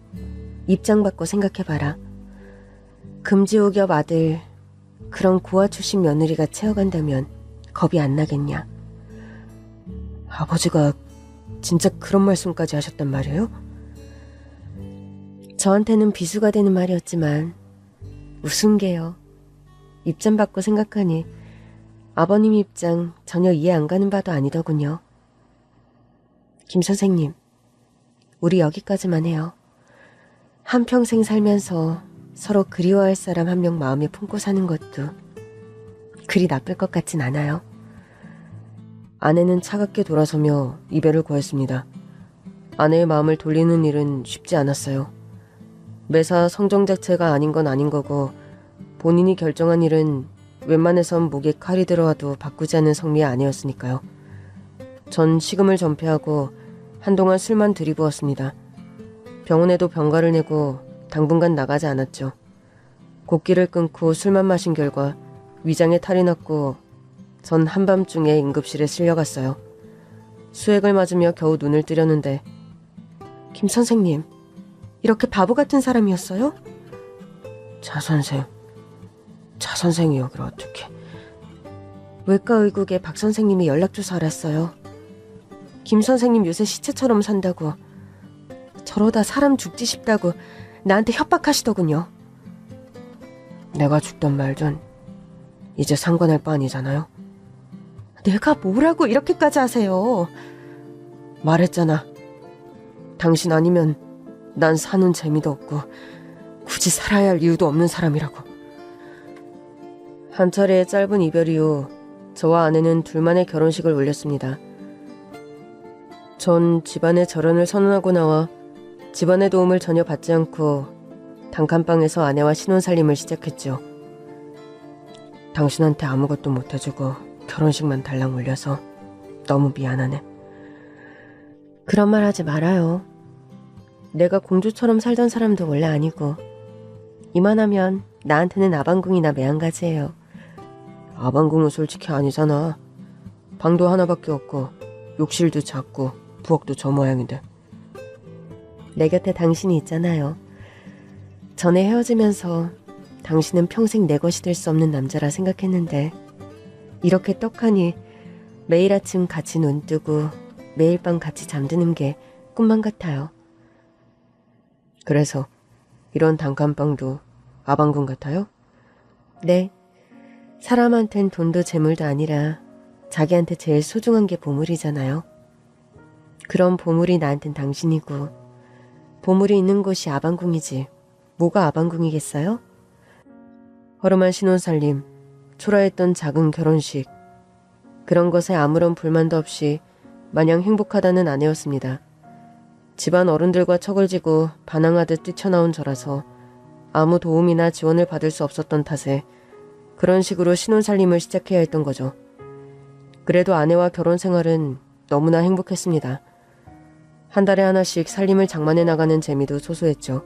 입장 바꿔 생각해봐라. 금지옥엽 아들 그런 고아 출신 며느리가 채워간다면 겁이 안 나겠냐. 아버지가 진짜 그런 말씀까지 하셨단 말이에요? 저한테는 비수가 되는 말이었지만 무슨 게요. 입장 바꿔 생각하니 아버님 입장 전혀 이해 안 가는 바도 아니더군요. 김 선생님, 우리 여기까지만 해요. 한평생 살면서 서로 그리워할 사람 한 명 마음에 품고 사는 것도 그리 나쁠 것 같진 않아요. 아내는 차갑게 돌아서며 이별을 고했습니다. 아내의 마음을 돌리는 일은 쉽지 않았어요. 매사 성정 자체가 아닌 건 아닌 거고 본인이 결정한 일은 웬만해선 목에 칼이 들어와도 바꾸지 않는 성미의 아내였으니까요. 전 식음을 전폐하고 한동안 술만 들이부었습니다. 병원에도 병가를 내고 당분간 나가지 않았죠. 곡기를 끊고 술만 마신 결과 위장에 탈이 났고 전 한밤중에 응급실에 실려갔어요. 수액을 맞으며 겨우 눈을 뜨려는데 김 선생님, 이렇게 바보 같은 사람이었어요? 차 선생이 여기를 어떻게... 외과의국에 박 선생님이 연락줘서 알았어요. 김 선생님 요새 시체처럼 산다고, 저러다 사람 죽지 싶다고 나한테 협박하시더군요. 내가 죽던 말든 이제 상관할 바 아니잖아요. 내가 뭐라고 이렇게까지 하세요. 말했잖아. 당신 아니면 난 사는 재미도 없고 굳이 살아야 할 이유도 없는 사람이라고. 한 차례의 짧은 이별 이후 저와 아내는 둘만의 결혼식을 올렸습니다. 전 집안의 절연을 선언하고 나와 집안의 도움을 전혀 받지 않고 단칸방에서 아내와 신혼살림을 시작했죠. 당신한테 아무것도 못해주고 결혼식만 달랑 올려서 너무 미안하네. 그런 말 하지 말아요. 내가 공주처럼 살던 사람도 원래 아니고 이만하면 나한테는 아방궁이나 매한가지예요. 아방궁은 솔직히 아니잖아. 방도 하나밖에 없고 욕실도 작고 부엌도 저 모양인데. 내 곁에 당신이 있잖아요. 전에 헤어지면서 당신은 평생 내 것이 될 수 없는 남자라 생각했는데 이렇게 떡하니 매일 아침 같이 눈 뜨고 매일 밤 같이 잠드는 게 꿈만 같아요. 그래서 이런 단칸방도 아방궁 같아요? 네. 사람한텐 돈도 재물도 아니라 자기한테 제일 소중한 게 보물이잖아요. 그런 보물이 나한텐 당신이고 보물이 있는 곳이 아방궁이지 뭐가 아방궁이겠어요? 허름한 신혼살림, 초라했던 작은 결혼식, 그런 것에 아무런 불만도 없이 마냥 행복하다는 아내였습니다. 집안 어른들과 척을 지고 반항하듯 뛰쳐나온 저라서 아무 도움이나 지원을 받을 수 없었던 탓에 그런 식으로 신혼살림을 시작해야 했던 거죠. 그래도 아내와 결혼 생활은 너무나 행복했습니다. 한 달에 하나씩 살림을 장만해 나가는 재미도 소소했죠.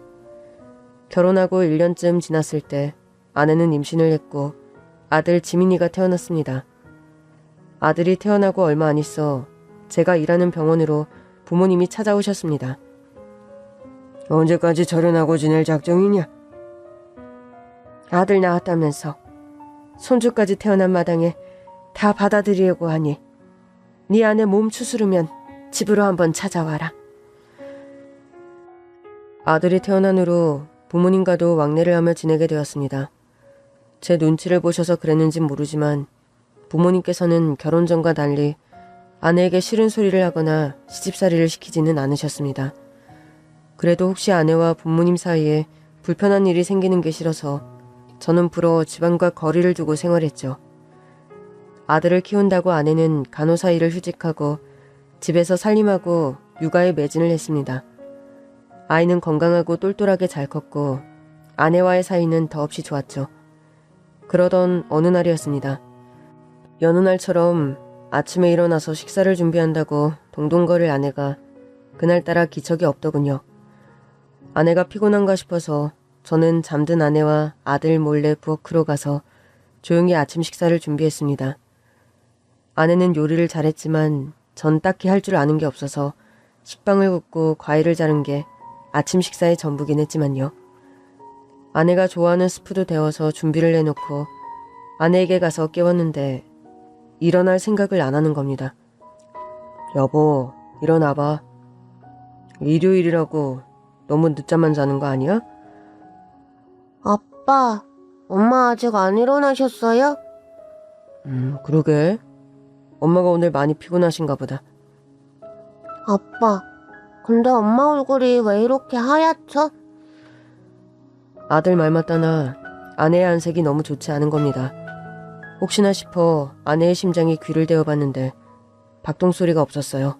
결혼하고 1년쯤 지났을 때 아내는 임신을 했고 아들 지민이가 태어났습니다. 아들이 태어나고 얼마 안 있어 제가 일하는 병원으로 부모님이 찾아오셨습니다. 언제까지 절연하고 지낼 작정이냐? 아들 낳았다면서 손주까지 태어난 마당에 다 받아들이려고 하니 네 아내 몸 추스르면 집으로 한번 찾아와라. 아들이 태어난 후로 부모님과도 왕래를 하며 지내게 되었습니다. 제 눈치를 보셔서 그랬는진 모르지만 부모님께서는 결혼 전과 달리 아내에게 싫은 소리를 하거나 시집살이를 시키지는 않으셨습니다. 그래도 혹시 아내와 부모님 사이에 불편한 일이 생기는 게 싫어서 저는 부러워 집안과 거리를 두고 생활했죠. 아들을 키운다고 아내는 간호사 일을 휴직하고 집에서 살림하고 육아에 매진을 했습니다. 아이는 건강하고 똘똘하게 잘 컸고 아내와의 사이는 더없이 좋았죠. 그러던 어느 날이었습니다. 여느 날처럼 아침에 일어나서 식사를 준비한다고 동동거릴 아내가 그날따라 기척이 없더군요. 아내가 피곤한가 싶어서 저는 잠든 아내와 아들 몰래 부엌으로 가서 조용히 아침 식사를 준비했습니다. 아내는 요리를 잘했지만 전 딱히 할 줄 아는 게 없어서 식빵을 굽고 과일을 자른 게 아침 식사의 전부긴 했지만요. 아내가 좋아하는 스프도 데워서 준비를 해놓고 아내에게 가서 깨웠는데 일어날 생각을 안 하는 겁니다. 여보, 일어나봐. 일요일이라고 너무 늦잠만 자는 거 아니야?
아빠, 엄마 아직 안 일어나셨어요?
그러게. 엄마가 오늘 많이 피곤하신가 보다.
아빠, 근데 엄마 얼굴이 왜 이렇게 하얗죠?
아들 말 맞다나 아내의 안색이 너무 좋지 않은 겁니다. 혹시나 싶어 아내의 심장이 귀를 대어봤는데 박동소리가 없었어요.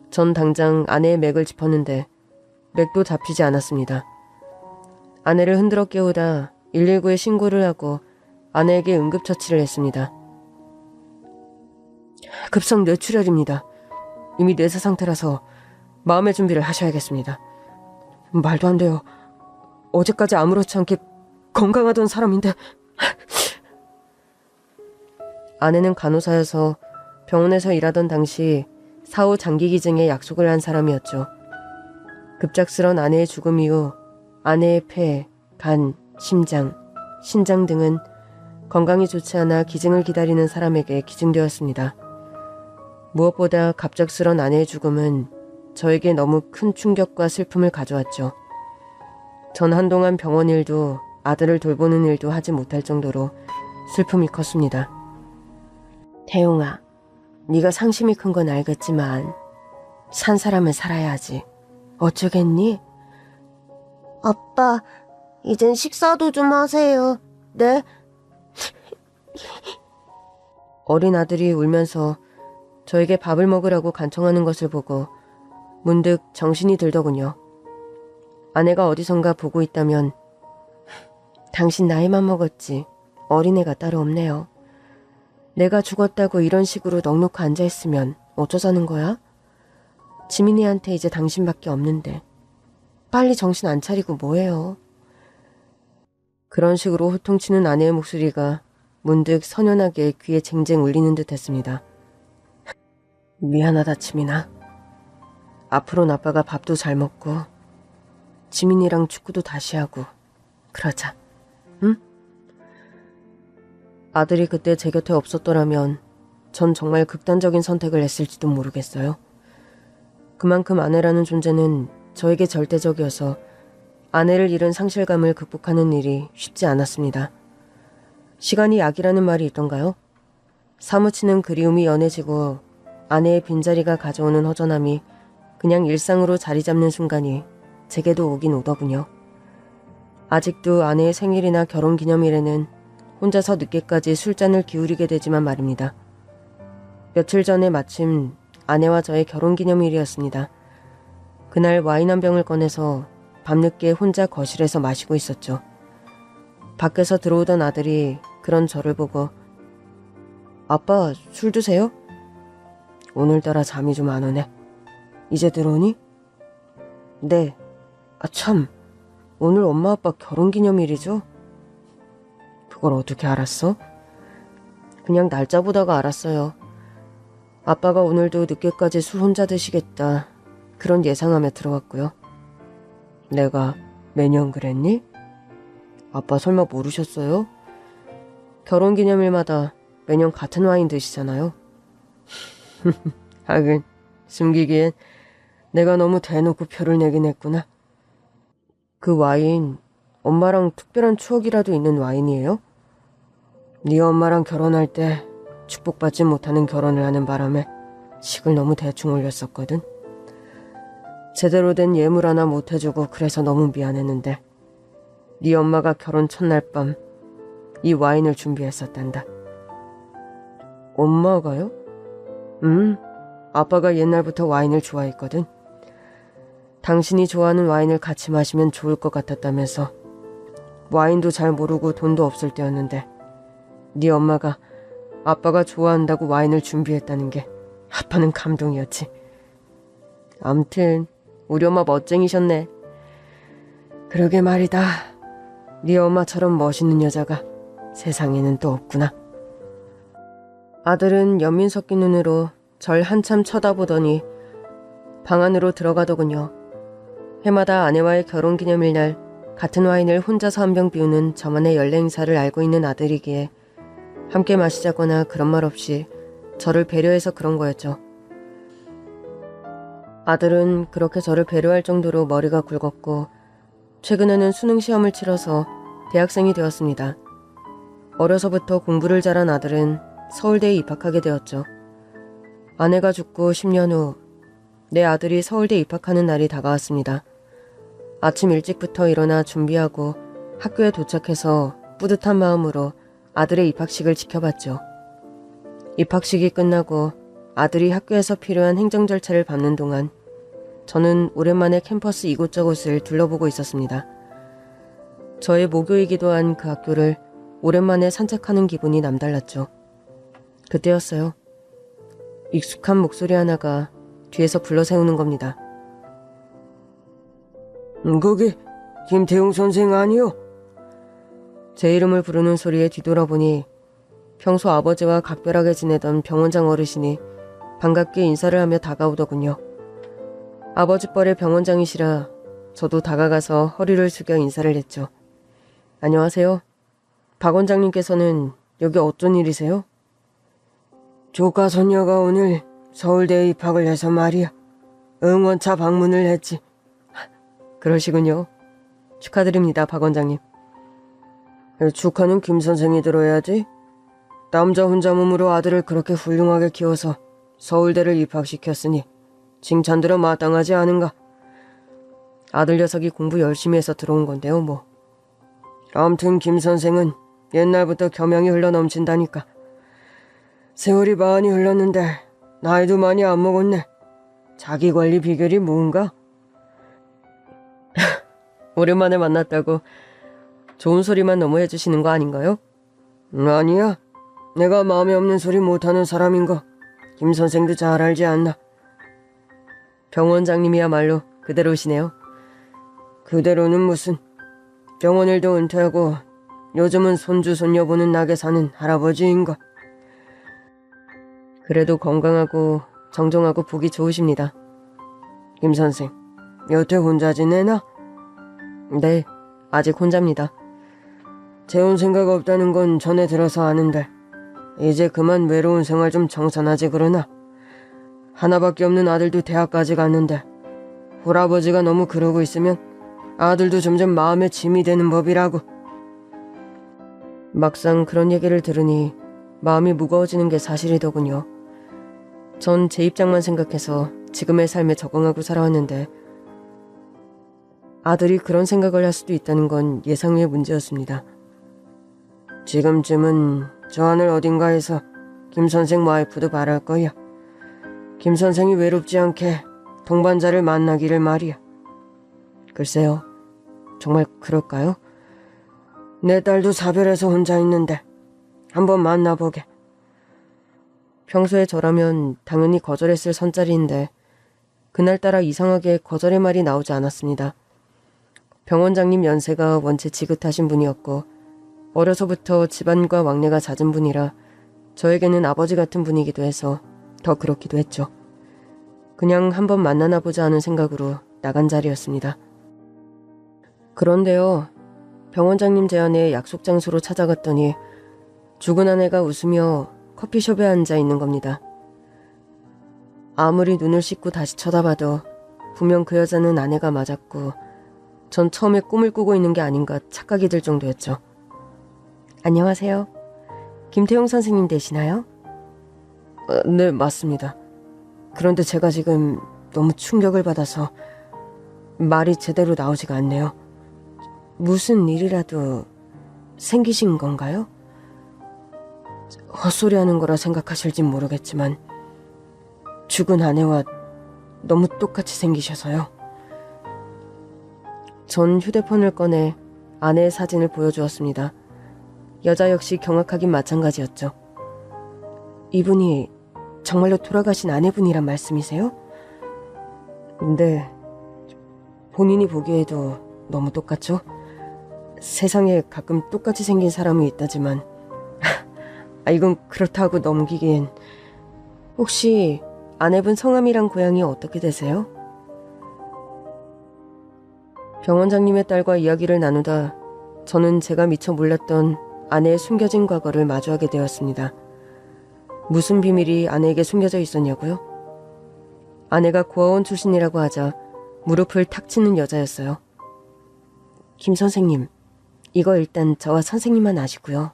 전 당장 아내의 맥을 짚었는데 맥도 잡히지 않았습니다. 아내를 흔들어 깨우다 119에 신고를 하고 아내에게 응급처치를 했습니다. 급성 뇌출혈입니다. 이미 뇌사 상태라서 마음의 준비를 하셔야겠습니다. 말도 안 돼요. 어제까지 아무렇지 않게 건강하던 사람인데. 아내는 간호사여서 병원에서 일하던 당시 사후 장기기증에 약속을 한 사람이었죠. 급작스런 아내의 죽음 이후 아내의 폐, 간, 심장, 신장 등은 건강이 좋지 않아 기증을 기다리는 사람에게 기증되었습니다. 무엇보다 갑작스런 아내의 죽음은 저에게 너무 큰 충격과 슬픔을 가져왔죠. 전 한동안 병원 일도 아들을 돌보는 일도 하지 못할 정도로 슬픔이 컸습니다. 태용아, 네가 상심이 큰 건 알겠지만 산 사람은 살아야 하지. 어쩌겠니?
아빠, 이젠 식사도 좀 하세요. 네?
어린 아들이 울면서 저에게 밥을 먹으라고 간청하는 것을 보고 문득 정신이 들더군요. 아내가 어디선가 보고 있다면 당신 나이만 먹었지 어린애가 따로 없네요. 내가 죽었다고 이런 식으로 넋놓고 앉아있으면 어쩌자는 거야? 지민이한테 이제 당신밖에 없는데 빨리 정신 안 차리고 뭐해요? 그런 식으로 호통치는 아내의 목소리가 문득 선연하게 귀에 쟁쟁 울리는 듯 했습니다. 미안하다 지민아. 앞으로는 아빠가 밥도 잘 먹고 지민이랑 축구도 다시 하고 그러자. 응? 아들이 그때 제 곁에 없었더라면 전 정말 극단적인 선택을 했을지도 모르겠어요. 그만큼 아내라는 존재는 저에게 절대적이어서 아내를 잃은 상실감을 극복하는 일이 쉽지 않았습니다. 시간이 약이라는 말이 있던가요? 사무치는 그리움이 연해지고 아내의 빈자리가 가져오는 허전함이 그냥 일상으로 자리 잡는 순간이 제게도 오긴 오더군요. 아직도 아내의 생일이나 결혼기념일에는 혼자서 늦게까지 술잔을 기울이게 되지만 말입니다. 며칠 전에 마침 아내와 저의 결혼기념일이었습니다. 그날 와인 한 병을 꺼내서 밤늦게 혼자 거실에서 마시고 있었죠. 밖에서 들어오던 아들이 그런 저를 보고 아빠 술 드세요? 오늘따라 잠이 좀 안 오네. 이제 들어오니? 네. 아, 참. 오늘 엄마 아빠 결혼기념일이죠? 그걸 어떻게 알았어? 그냥 날짜 보다가 알았어요. 아빠가 오늘도 늦게까지 술 혼자 드시겠다. 그런 예상하며 들어왔고요. 내가 매년 그랬니? 아빠 설마 모르셨어요? 결혼기념일마다 매년 같은 와인 드시잖아요. 하긴 숨기기엔 내가 너무 대놓고 표를 내긴 했구나. 그 와인 엄마랑 특별한 추억이라도 있는 와인이에요? 네 엄마랑 결혼할 때 축복받지 못하는 결혼을 하는 바람에 식을 너무 대충 올렸었거든. 제대로 된 예물 하나 못 해주고 그래서 너무 미안했는데 네 엄마가 결혼 첫날 밤 이 와인을 준비했었단다. 엄마가요? 아빠가 옛날부터 와인을 좋아했거든. 당신이 좋아하는 와인을 같이 마시면 좋을 것 같았다면서. 와인도 잘 모르고 돈도 없을 때였는데 네 엄마가 아빠가 좋아한다고 와인을 준비했다는 게 아빠는 감동이었지. 암튼 우리 엄마 멋쟁이셨네. 그러게 말이다. 네 엄마처럼 멋있는 여자가 세상에는 또 없구나. 아들은 연민 섞인 눈으로 절 한참 쳐다보더니 방 안으로 들어가더군요. 해마다 아내와의 결혼기념일 날 같은 와인을 혼자서 한 병 비우는 저만의 연례 행사를 알고 있는 아들이기에 함께 마시자거나 그런 말 없이 저를 배려해서 그런 거였죠. 아들은 그렇게 저를 배려할 정도로 머리가 굵었고 최근에는 수능 시험을 치러서 대학생이 되었습니다. 어려서부터 공부를 잘한 아들은 서울대에 입학하게 되었죠. 아내가 죽고 10년 후 내 아들이 서울대 입학하는 날이 다가왔습니다. 아침 일찍부터 일어나 준비하고 학교에 도착해서 뿌듯한 마음으로 아들의 입학식을 지켜봤죠. 입학식이 끝나고 아들이 학교에서 필요한 행정 절차를 밟는 동안 저는 오랜만에 캠퍼스 이곳저곳을 둘러보고 있었습니다. 저의 모교이기도 한 그 학교를 오랜만에 산책하는 기분이 남달랐죠. 그때였어요. 익숙한 목소리 하나가 뒤에서 불러세우는 겁니다. 거기 김태웅 선생 아니요? 제 이름을 부르는 소리에 뒤돌아보니 평소 아버지와 각별하게 지내던 병원장 어르신이 반갑게 인사를 하며 다가오더군요. 아버지 뻘의 병원장이시라 저도 다가가서 허리를 숙여 인사를 했죠. 안녕하세요. 박 원장님께서는 여기 어쩐 일이세요? 조카 손녀가 오늘 서울대에 입학을 해서 말이야. 응원차 방문을 했지. 그러시군요. 축하드립니다, 박 원장님. 축하는 김 선생이 들어야지. 남자 혼자 몸으로 아들을 그렇게 훌륭하게 키워서 서울대를 입학시켰으니 칭찬들어 마땅하지 않은가. 아들 녀석이 공부 열심히 해서 들어온 건데요, 뭐. 아무튼 김 선생은 옛날부터 겸양이 흘러넘친다니까. 세월이 많이 흘렀는데 나이도 많이 안 먹었네. 자기 관리 비결이 뭔가? 오랜만에 만났다고 좋은 소리만 너무 해주시는 거 아닌가요? 아니야. 내가 마음에 없는 소리 못하는 사람인 거 김 선생도 잘 알지 않나. 병원장님이야말로 그대로시네요. 그대로는 무슨. 병원 일도 은퇴하고 요즘은 손주 손녀 보는 낙에 사는 할아버지인가. 그래도 건강하고 정정하고 보기 좋으십니다. 김 선생, 여태 혼자 지내나? 네, 아직 혼자입니다. 재혼 생각 없다는 건 전에 들어서 아는데 이제 그만 외로운 생활 좀 정산하지 그러나? 하나밖에 없는 아들도 대학까지 갔는데 홀아버지가 너무 그러고 있으면 아들도 점점 마음에 짐이 되는 법이라고. 막상 그런 얘기를 들으니 마음이 무거워지는 게 사실이더군요. 전 제 입장만 생각해서 지금의 삶에 적응하고 살아왔는데 아들이 그런 생각을 할 수도 있다는 건 예상 외의 문제였습니다. 지금쯤은 저 하늘 어딘가에서 김 선생 와이프도 바랄 거야. 김 선생이 외롭지 않게 동반자를 만나기를 말이야. 글쎄요, 정말 그럴까요? 내 딸도 사별해서 혼자 있는데 한번 만나보게. 평소에 저라면 당연히 거절했을 선자리인데 그날따라 이상하게 거절의 말이 나오지 않았습니다. 병원장님 연세가 원체 지긋하신 분이었고 어려서부터 집안과 왕래가 잦은 분이라 저에게는 아버지 같은 분이기도 해서 더 그렇기도 했죠. 그냥 한번 만나나 보자 하는 생각으로 나간 자리였습니다. 그런데요, 병원장님 제안에 약속 장소로 찾아갔더니 죽은 아내가 웃으며 커피숍에 앉아 있는 겁니다. 아무리 눈을 씻고 다시 쳐다봐도 분명 그 여자는 아내가 맞았고 전 처음에 꿈을 꾸고 있는 게 아닌가 착각이 들 정도였죠. 안녕하세요. 김태용 선생님 되시나요? 네, 맞습니다. 그런데 제가 지금 너무 충격을 받아서 말이 제대로 나오지가 않네요. 무슨 일이라도 생기신 건가요? 헛소리하는 거라 생각하실진 모르겠지만 죽은 아내와 너무 똑같이 생기셔서요. 전 휴대폰을 꺼내 아내의 사진을 보여주었습니다. 여자 역시 경악하긴 마찬가지였죠. 이분이 정말로 돌아가신 아내분이란 말씀이세요? 네. 본인이 보기에도 너무 똑같죠? 세상에 가끔 똑같이 생긴 사람이 있다지만 이건 그렇다고 넘기기엔. 혹시 아내분 성함이랑 고향이 어떻게 되세요? 병원장님의 딸과 이야기를 나누다 저는 제가 미처 몰랐던 아내의 숨겨진 과거를 마주하게 되었습니다. 무슨 비밀이 아내에게 숨겨져 있었냐고요? 아내가 고아원 출신이라고 하자 무릎을 탁 치는 여자였어요. 김 선생님, 이거 일단 저와 선생님만 아시고요.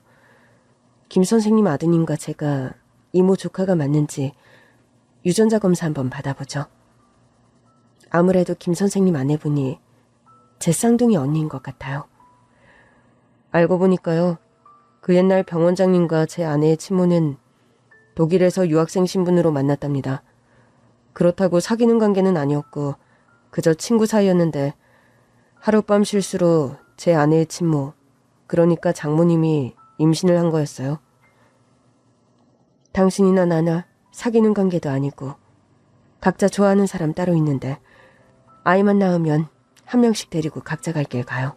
김 선생님 아드님과 제가 이모 조카가 맞는지 유전자 검사 한번 받아보죠. 아무래도 김 선생님 아내분이 제 쌍둥이 언니인 것 같아요. 알고 보니까요, 그 옛날 병원장님과 제 아내의 친모는 독일에서 유학생 신분으로 만났답니다. 그렇다고 사귀는 관계는 아니었고 그저 친구 사이였는데 하룻밤 실수로 제 아내의 친모, 그러니까 장모님이 임신을 한 거였어요. 당신이나 나나 사귀는 관계도 아니고 각자 좋아하는 사람 따로 있는데 아이만 낳으면 한 명씩 데리고 각자 갈 길 가요.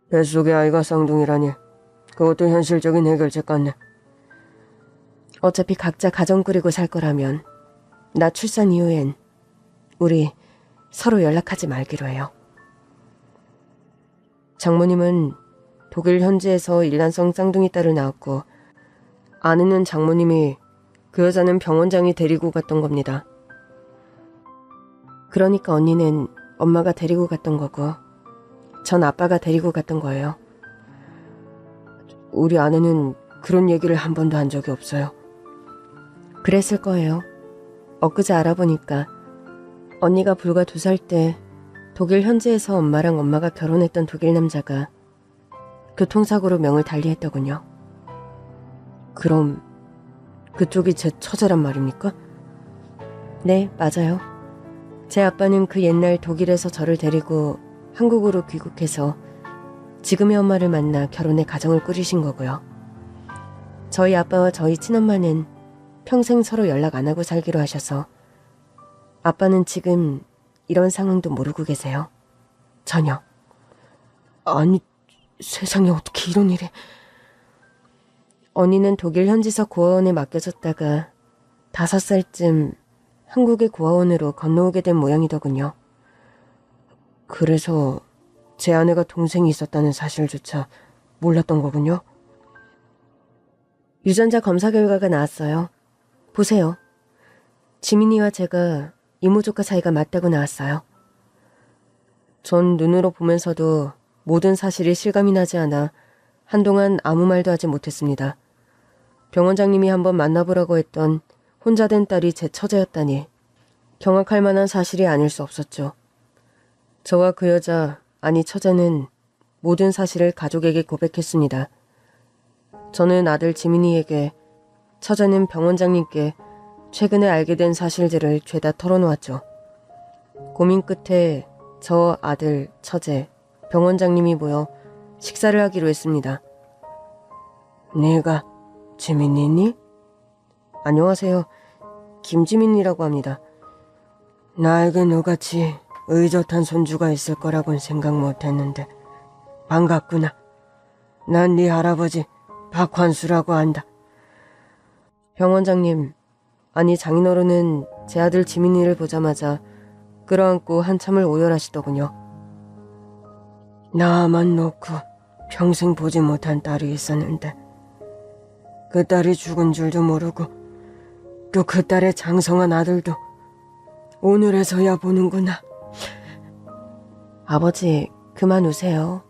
뱃속의 아이가 쌍둥이라니 그것도 현실적인 해결책 같네. 어차피 각자 가정 꾸리고 살 거라면 나 출산 이후엔 우리 서로 연락하지 말기로 해요. 장모님은 독일 현지에서 일란성 쌍둥이 딸을 낳았고 아내는 장모님이, 그 여자는 병원장이 데리고 갔던 겁니다. 그러니까 언니는 엄마가 데리고 갔던 거고 전 아빠가 데리고 갔던 거예요. 우리 아내는 그런 얘기를 한 번도 한 적이 없어요. 그랬을 거예요. 엊그제 알아보니까 언니가 불과 2살 때 독일 현지에서 엄마랑 엄마가 결혼했던 독일 남자가 교통사고로 명을 달리했더군요. 그럼 그쪽이 제 처제란 말입니까? 네, 맞아요. 제 아빠는 그 옛날 독일에서 저를 데리고 한국으로 귀국해서 지금의 엄마를 만나 결혼해 가정을 꾸리신 거고요. 저희 아빠와 저희 친엄마는 평생 서로 연락 안 하고 살기로 하셔서 아빠는 지금 이런 상황도 모르고 계세요. 전혀. 아니, 세상에 어떻게 이런 일이. 언니는 독일 현지서 고아원에 맡겨졌다가 5살쯤 한국의 고아원으로 건너오게 된 모양이더군요. 그래서 제 아내가 동생이 있었다는 사실조차 몰랐던 거군요. 유전자 검사 결과가 나왔어요. 보세요. 지민이와 제가 이모 조카 사이가 맞다고 나왔어요. 전 눈으로 보면서도 모든 사실이 실감이 나지 않아 한동안 아무 말도 하지 못했습니다. 병원장님이 한번 만나보라고 했던 혼자 된 딸이 제 처제였다니 경악할 만한 사실이 아닐 수 없었죠. 저와 그 여자, 아니 처제는 모든 사실을 가족에게 고백했습니다. 저는 아들 지민이에게, 처제는 병원장님께 최근에 알게 된 사실들을 죄다 털어놓았죠. 고민 끝에 저, 아들, 처제, 병원장님이 모여 식사를 하기로 했습니다. 네가 지민이니? 안녕하세요. 김지민이라고 합니다.
나에게 너같이 의젓한 손주가 있을 거라고는 생각 못했는데 반갑구나. 난 네 할아버지 박환수라고 한다.
병원장님, 아니 장인어른은 제 아들 지민이를 보자마자 끌어안고 한참을 오열하시더군요.
나만 놓고 평생 보지 못한 딸이 있었는데 그 딸이 죽은 줄도 모르고 또 그 딸의 장성한 아들도 오늘에서야 보는구나.
아버지, 그만 우세요.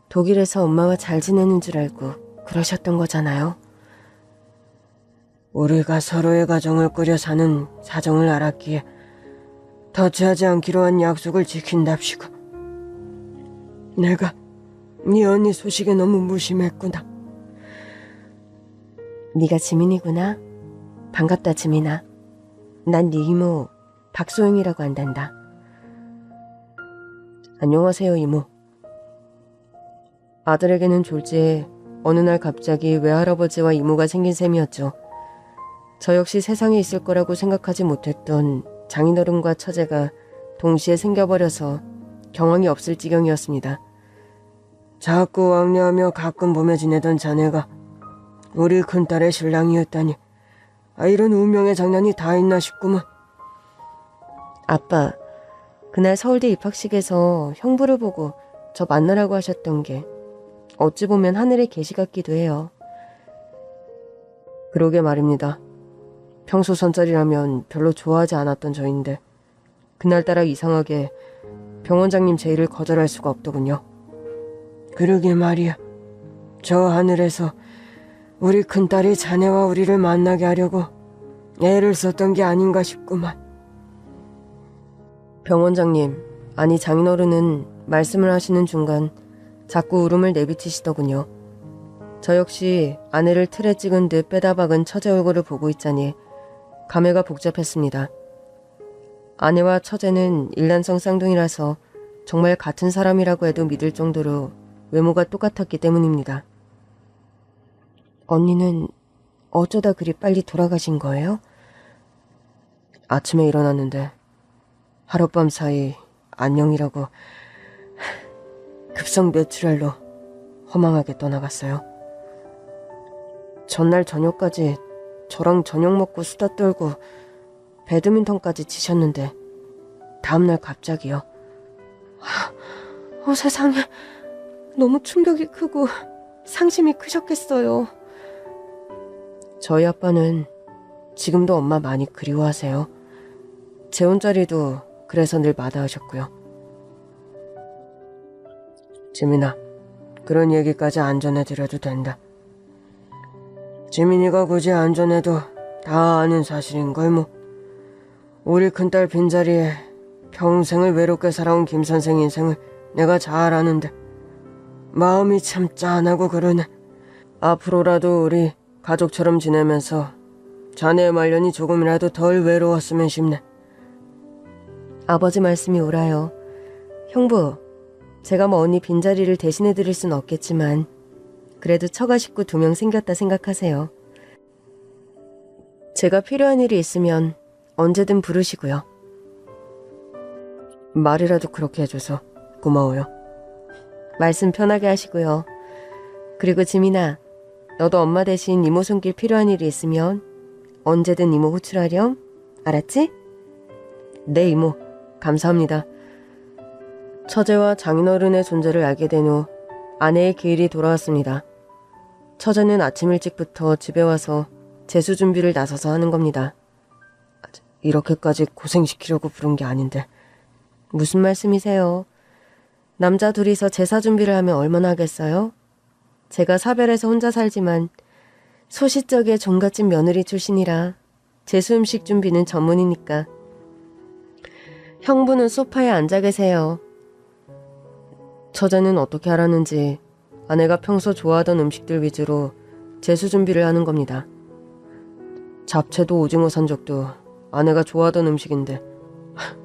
독일에서 엄마와 잘 지내는 줄 알고 그러셨던 거잖아요.
우리가 서로의 가정을 꾸려 사는 사정을 알았기에 터치하지 않기로 한 약속을 지킨답시고 내가 네 언니 소식에 너무 무심했구나.
네가 지민이구나. 반갑다, 지민아. 난 네 이모 박소영이라고 한단다. 안녕하세요, 이모. 아들에게는 졸지에 어느 날 갑자기 외할아버지와 이모가 생긴 셈이었죠. 저 역시 세상에 있을 거라고 생각하지 못했던 장인어른과 처제가 동시에 생겨버려서 경황이 없을 지경이었습니다.
자꾸 왕래하며 가끔 보며 지내던 자네가 우리 큰딸의 신랑이었다니 이런 운명의 장난이 다 있나 싶구먼.
아빠, 그날 서울대 입학식에서 형부를 보고 저 만나라고 하셨던 게 어찌 보면 하늘의 계시 같기도 해요.
그러게 말입니다. 평소 선짜리라면 별로 좋아하지 않았던 저인데 그날따라 이상하게 병원장님 제의를 거절할 수가 없더군요. 그러게 말이야. 저 하늘에서 우리 큰딸이 자네와 우리를 만나게 하려고 애를 썼던 게 아닌가 싶구만.
병원장님, 아니 장인어른은 말씀을 하시는 중간 자꾸 울음을 내비치시더군요. 저 역시 아내를 틀에 찍은 듯 빼다 박은 처제 얼굴을 보고 있자니 감회가 복잡했습니다. 아내와 처제는 일란성 쌍둥이라서 정말 같은 사람이라고 해도 믿을 정도로 외모가 똑같았기 때문입니다. 언니는 어쩌다 그리 빨리 돌아가신 거예요?
아침에 일어났는데 하룻밤 사이 안녕이라고 급성 뇌출혈로 허망하게 떠나갔어요. 전날 저녁까지 저랑 저녁 먹고 수다 떨고 배드민턴까지 치셨는데 다음날 갑자기요.
세상에, 너무 충격이 크고 상심이 크셨겠어요.
저희 아빠는 지금도 엄마 많이 그리워하세요. 재혼자리도 그래서 늘 마다하셨고요. 지민아, 그런 얘기까지 안 전해드려도 된다. 지민이가 굳이 안 전해도 다 아는 사실인걸 뭐. 우리 큰딸 빈자리에 평생을 외롭게 살아온 김 선생 인생을 내가 잘 아는데 마음이 참 짠하고 그러네. 앞으로라도 우리 가족처럼 지내면서 자네의 말년이 조금이라도 덜 외로웠으면 싶네.
아버지 말씀이 옳아요. 형부, 제가 뭐 언니 빈자리를 대신해 드릴 순 없겠지만 그래도 처가 식구 2명 생겼다 생각하세요. 제가 필요한 일이 있으면 언제든 부르시고요.
말이라도 그렇게 해줘서 고마워요.
말씀 편하게 하시고요. 그리고 지민아, 너도 엄마 대신 이모 손길 필요한 일이 있으면 언제든 이모 호출하렴. 알았지?
네, 이모. 감사합니다.
처제와 장인어른의 존재를 알게 된 후 아내의 기일이 돌아왔습니다. 처제는 아침 일찍부터 집에 와서 제수 준비를 나서서 하는 겁니다.
이렇게까지 고생시키려고 부른 게 아닌데.
무슨 말씀이세요? 남자 둘이서 제사 준비를 하면 얼마나 하겠어요? 제가 사별해서 혼자 살지만 소시적의 종갓집 며느리 출신이라 제수 음식 준비는 전문이니까. 형부는 소파에 앉아 계세요.
처제는 어떻게 알았는지 아내가 평소 좋아하던 음식들 위주로 제수 준비를 하는 겁니다. 잡채도 오징어 산적도 아내가 좋아하던 음식인데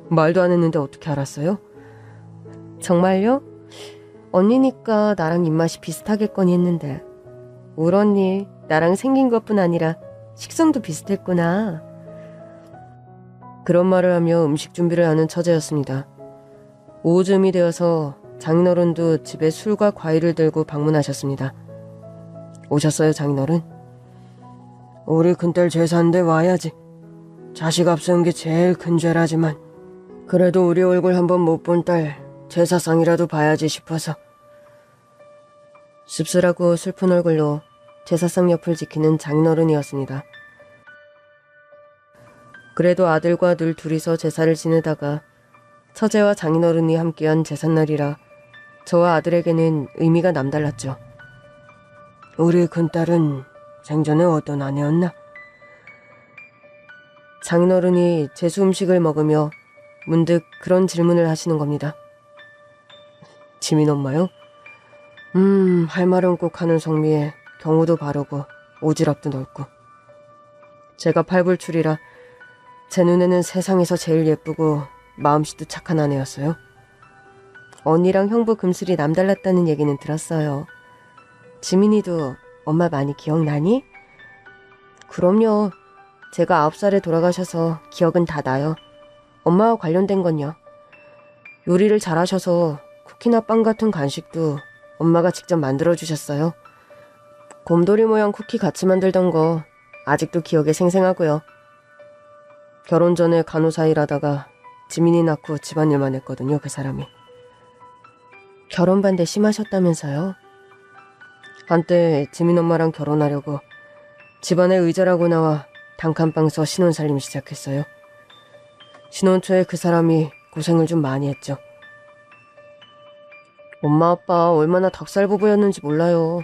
말도 안 했는데 어떻게 알았어요?
정말요? 언니니까 나랑 입맛이 비슷하겠거니 했는데 울 언니 나랑 생긴 것뿐 아니라 식성도 비슷했구나. 그런 말을 하며 음식 준비를 하는 처제였습니다. 오후쯤이 되어서 장인어른도 집에 술과 과일을 들고 방문하셨습니다. 오셨어요, 장인어른?
우리 큰딸 제사인데 와야지. 자식 앞세운 게 제일 큰 죄라지만 그래도 우리 얼굴 한번 못 본 딸 제사상이라도 봐야지 싶어서.
씁쓸하고 슬픈 얼굴로 제사상 옆을 지키는 장인어른이었습니다. 그래도 아들과 늘 둘이서 제사를 지내다가 처제와 장인어른이 함께한 제삿날이라 저와 아들에게는 의미가 남달랐죠.
우리 큰딸은 생전에 어떤 아내였나?
장인어른이 제수 음식을 먹으며 문득 그런 질문을 하시는 겁니다. 지민 엄마요?
할 말은 꼭 하는 성미에 경우도 바르고 오지랖도 넓고.
제가 팔불출이라 제 눈에는 세상에서 제일 예쁘고 마음씨도 착한 아내였어요. 언니랑 형부 금슬이 남달랐다는 얘기는 들었어요. 지민이도 엄마 많이 기억나니? 그럼요. 제가 9살에 돌아가셔서 기억은 다 나요. 엄마와 관련된 건요. 요리를 잘하셔서 쿠키나 빵 같은 간식도 엄마가 직접 만들어주셨어요. 곰돌이 모양 쿠키 같이 만들던 거 아직도 기억에 생생하고요. 결혼 전에 간호사 일하다가 지민이 낳고 집안일만 했거든요, 그 사람이. 결혼 반대 심하셨다면서요? 한때 지민 엄마랑 결혼하려고 집안에 의자라고 나와 단칸방 서 신혼 살림 시작했어요. 신혼 초에 그 사람이 고생을 좀 많이 했죠. 엄마 아빠 얼마나 닭살 부부였는지 몰라요.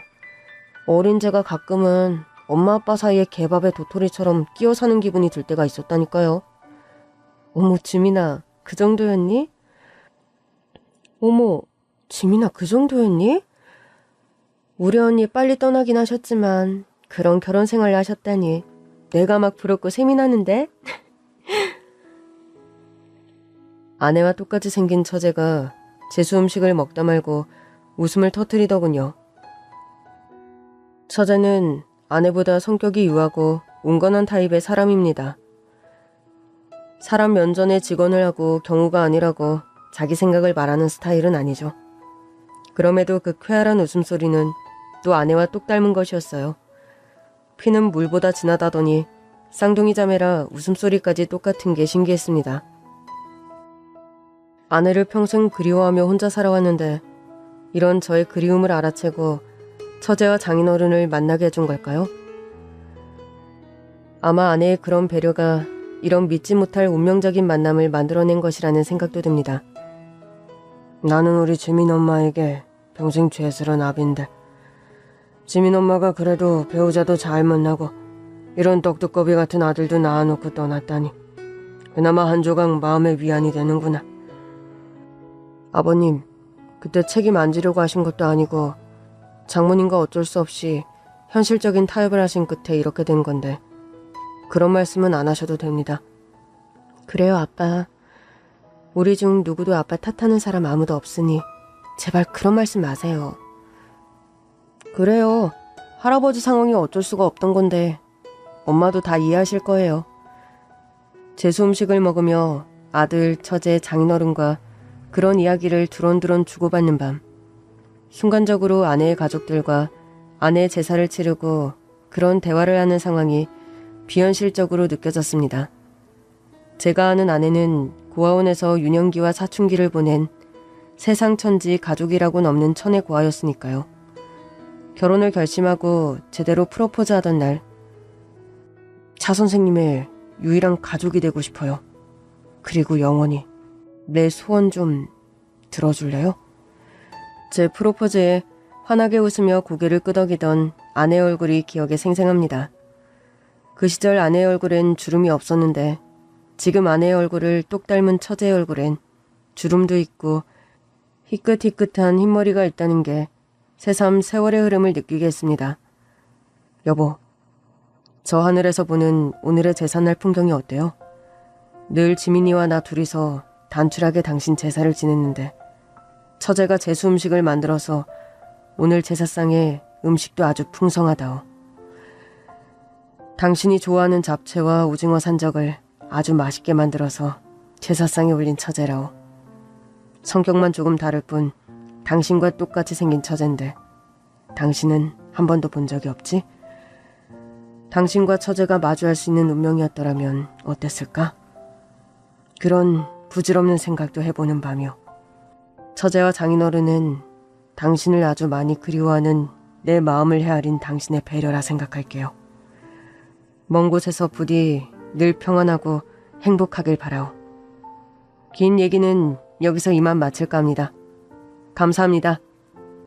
어린 제가 가끔은 엄마 아빠 사이에 개밥에 도토리처럼 끼어 사는 기분이 들 때가 있었다니까요. 어머, 지민아, 그 정도였니? 어머, 지민아, 그 정도였니? 우리 언니 빨리 떠나긴 하셨지만 그런 결혼 생활을 하셨다니 내가 막 부럽고 셈이 나는데? 아내와 똑같이 생긴 처제가 제수 음식을 먹다 말고 웃음을 터뜨리더군요. 처제는 아내보다 성격이 유하고 온건한 타입의 사람입니다. 사람 면전에 직언을 하고 경우가 아니라고 자기 생각을 말하는 스타일은 아니죠. 그럼에도 그 쾌활한 웃음소리는 또 아내와 똑 닮은 것이었어요. 피는 물보다 진하다더니 쌍둥이 자매라 웃음소리까지 똑같은 게 신기했습니다. 아내를 평생 그리워하며 혼자 살아왔는데 이런 저의 그리움을 알아채고 처제와 장인어른을 만나게 해준 걸까요? 아마 아내의 그런 배려가 이런 믿지 못할 운명적인 만남을 만들어낸 것이라는 생각도 듭니다.
나는 우리 지민 엄마에게 평생 죄스런 아비인데 지민 엄마가 그래도 배우자도 잘 만나고 이런 떡두꺼비 같은 아들도 낳아놓고 떠났다니 그나마 한 조각 마음의 위안이 되는구나.
아버님, 그때 책임 안 지려고 하신 것도 아니고 장모님과 어쩔 수 없이 현실적인 타협을 하신 끝에 이렇게 된 건데 그런 말씀은 안 하셔도 됩니다. 그래요, 아빠. 우리 중 누구도 아빠 탓하는 사람 아무도 없으니 제발 그런 말씀 마세요. 그래요. 할아버지 상황이 어쩔 수가 없던 건데 엄마도 다 이해하실 거예요. 제수 음식을 먹으며 아들, 처제, 장인어른과 그런 이야기를 두런두런 주고받는 밤. 순간적으로 아내의 가족들과 아내의 제사를 치르고 그런 대화를 하는 상황이 비현실적으로 느껴졌습니다. 제가 아는 아내는 고아원에서 유년기와 사춘기를 보낸 세상천지 가족이라고는 없는 천의 고아였으니까요. 결혼을 결심하고 제대로 프로포즈 하던 날, 차 선생님의 유일한 가족이 되고 싶어요. 그리고 영원히 내 소원 좀 들어줄래요? 제 프로포즈에 환하게 웃으며 고개를 끄덕이던 아내 얼굴이 기억에 생생합니다. 그 시절 아내의 얼굴엔 주름이 없었는데 지금 아내의 얼굴을 똑 닮은 처제의 얼굴엔 주름도 있고 희끗희끗한 흰머리가 있다는 게 새삼 세월의 흐름을 느끼게 했습니다. 여보, 저 하늘에서 보는 오늘의 제삿날 풍경이 어때요? 늘 지민이와 나 둘이서 단출하게 당신 제사를 지냈는데 처제가 제수 음식을 만들어서 오늘 제사상에 음식도 아주 풍성하다오. 당신이 좋아하는 잡채와 오징어 산적을 아주 맛있게 만들어서 제사상에 올린 처제라오. 성격만 조금 다를 뿐 당신과 똑같이 생긴 처제인데 당신은 한 번도 본 적이 없지? 당신과 처제가 마주할 수 있는 운명이었더라면 어땠을까? 그런 부질없는 생각도 해보는 밤이오. 처제와 장인어른은 당신을 아주 많이 그리워하는 내 마음을 헤아린 당신의 배려라 생각할게요. 먼 곳에서 부디 늘 평안하고 행복하길 바라오. 긴 얘기는 여기서 이만 마칠까 합니다. 감사합니다.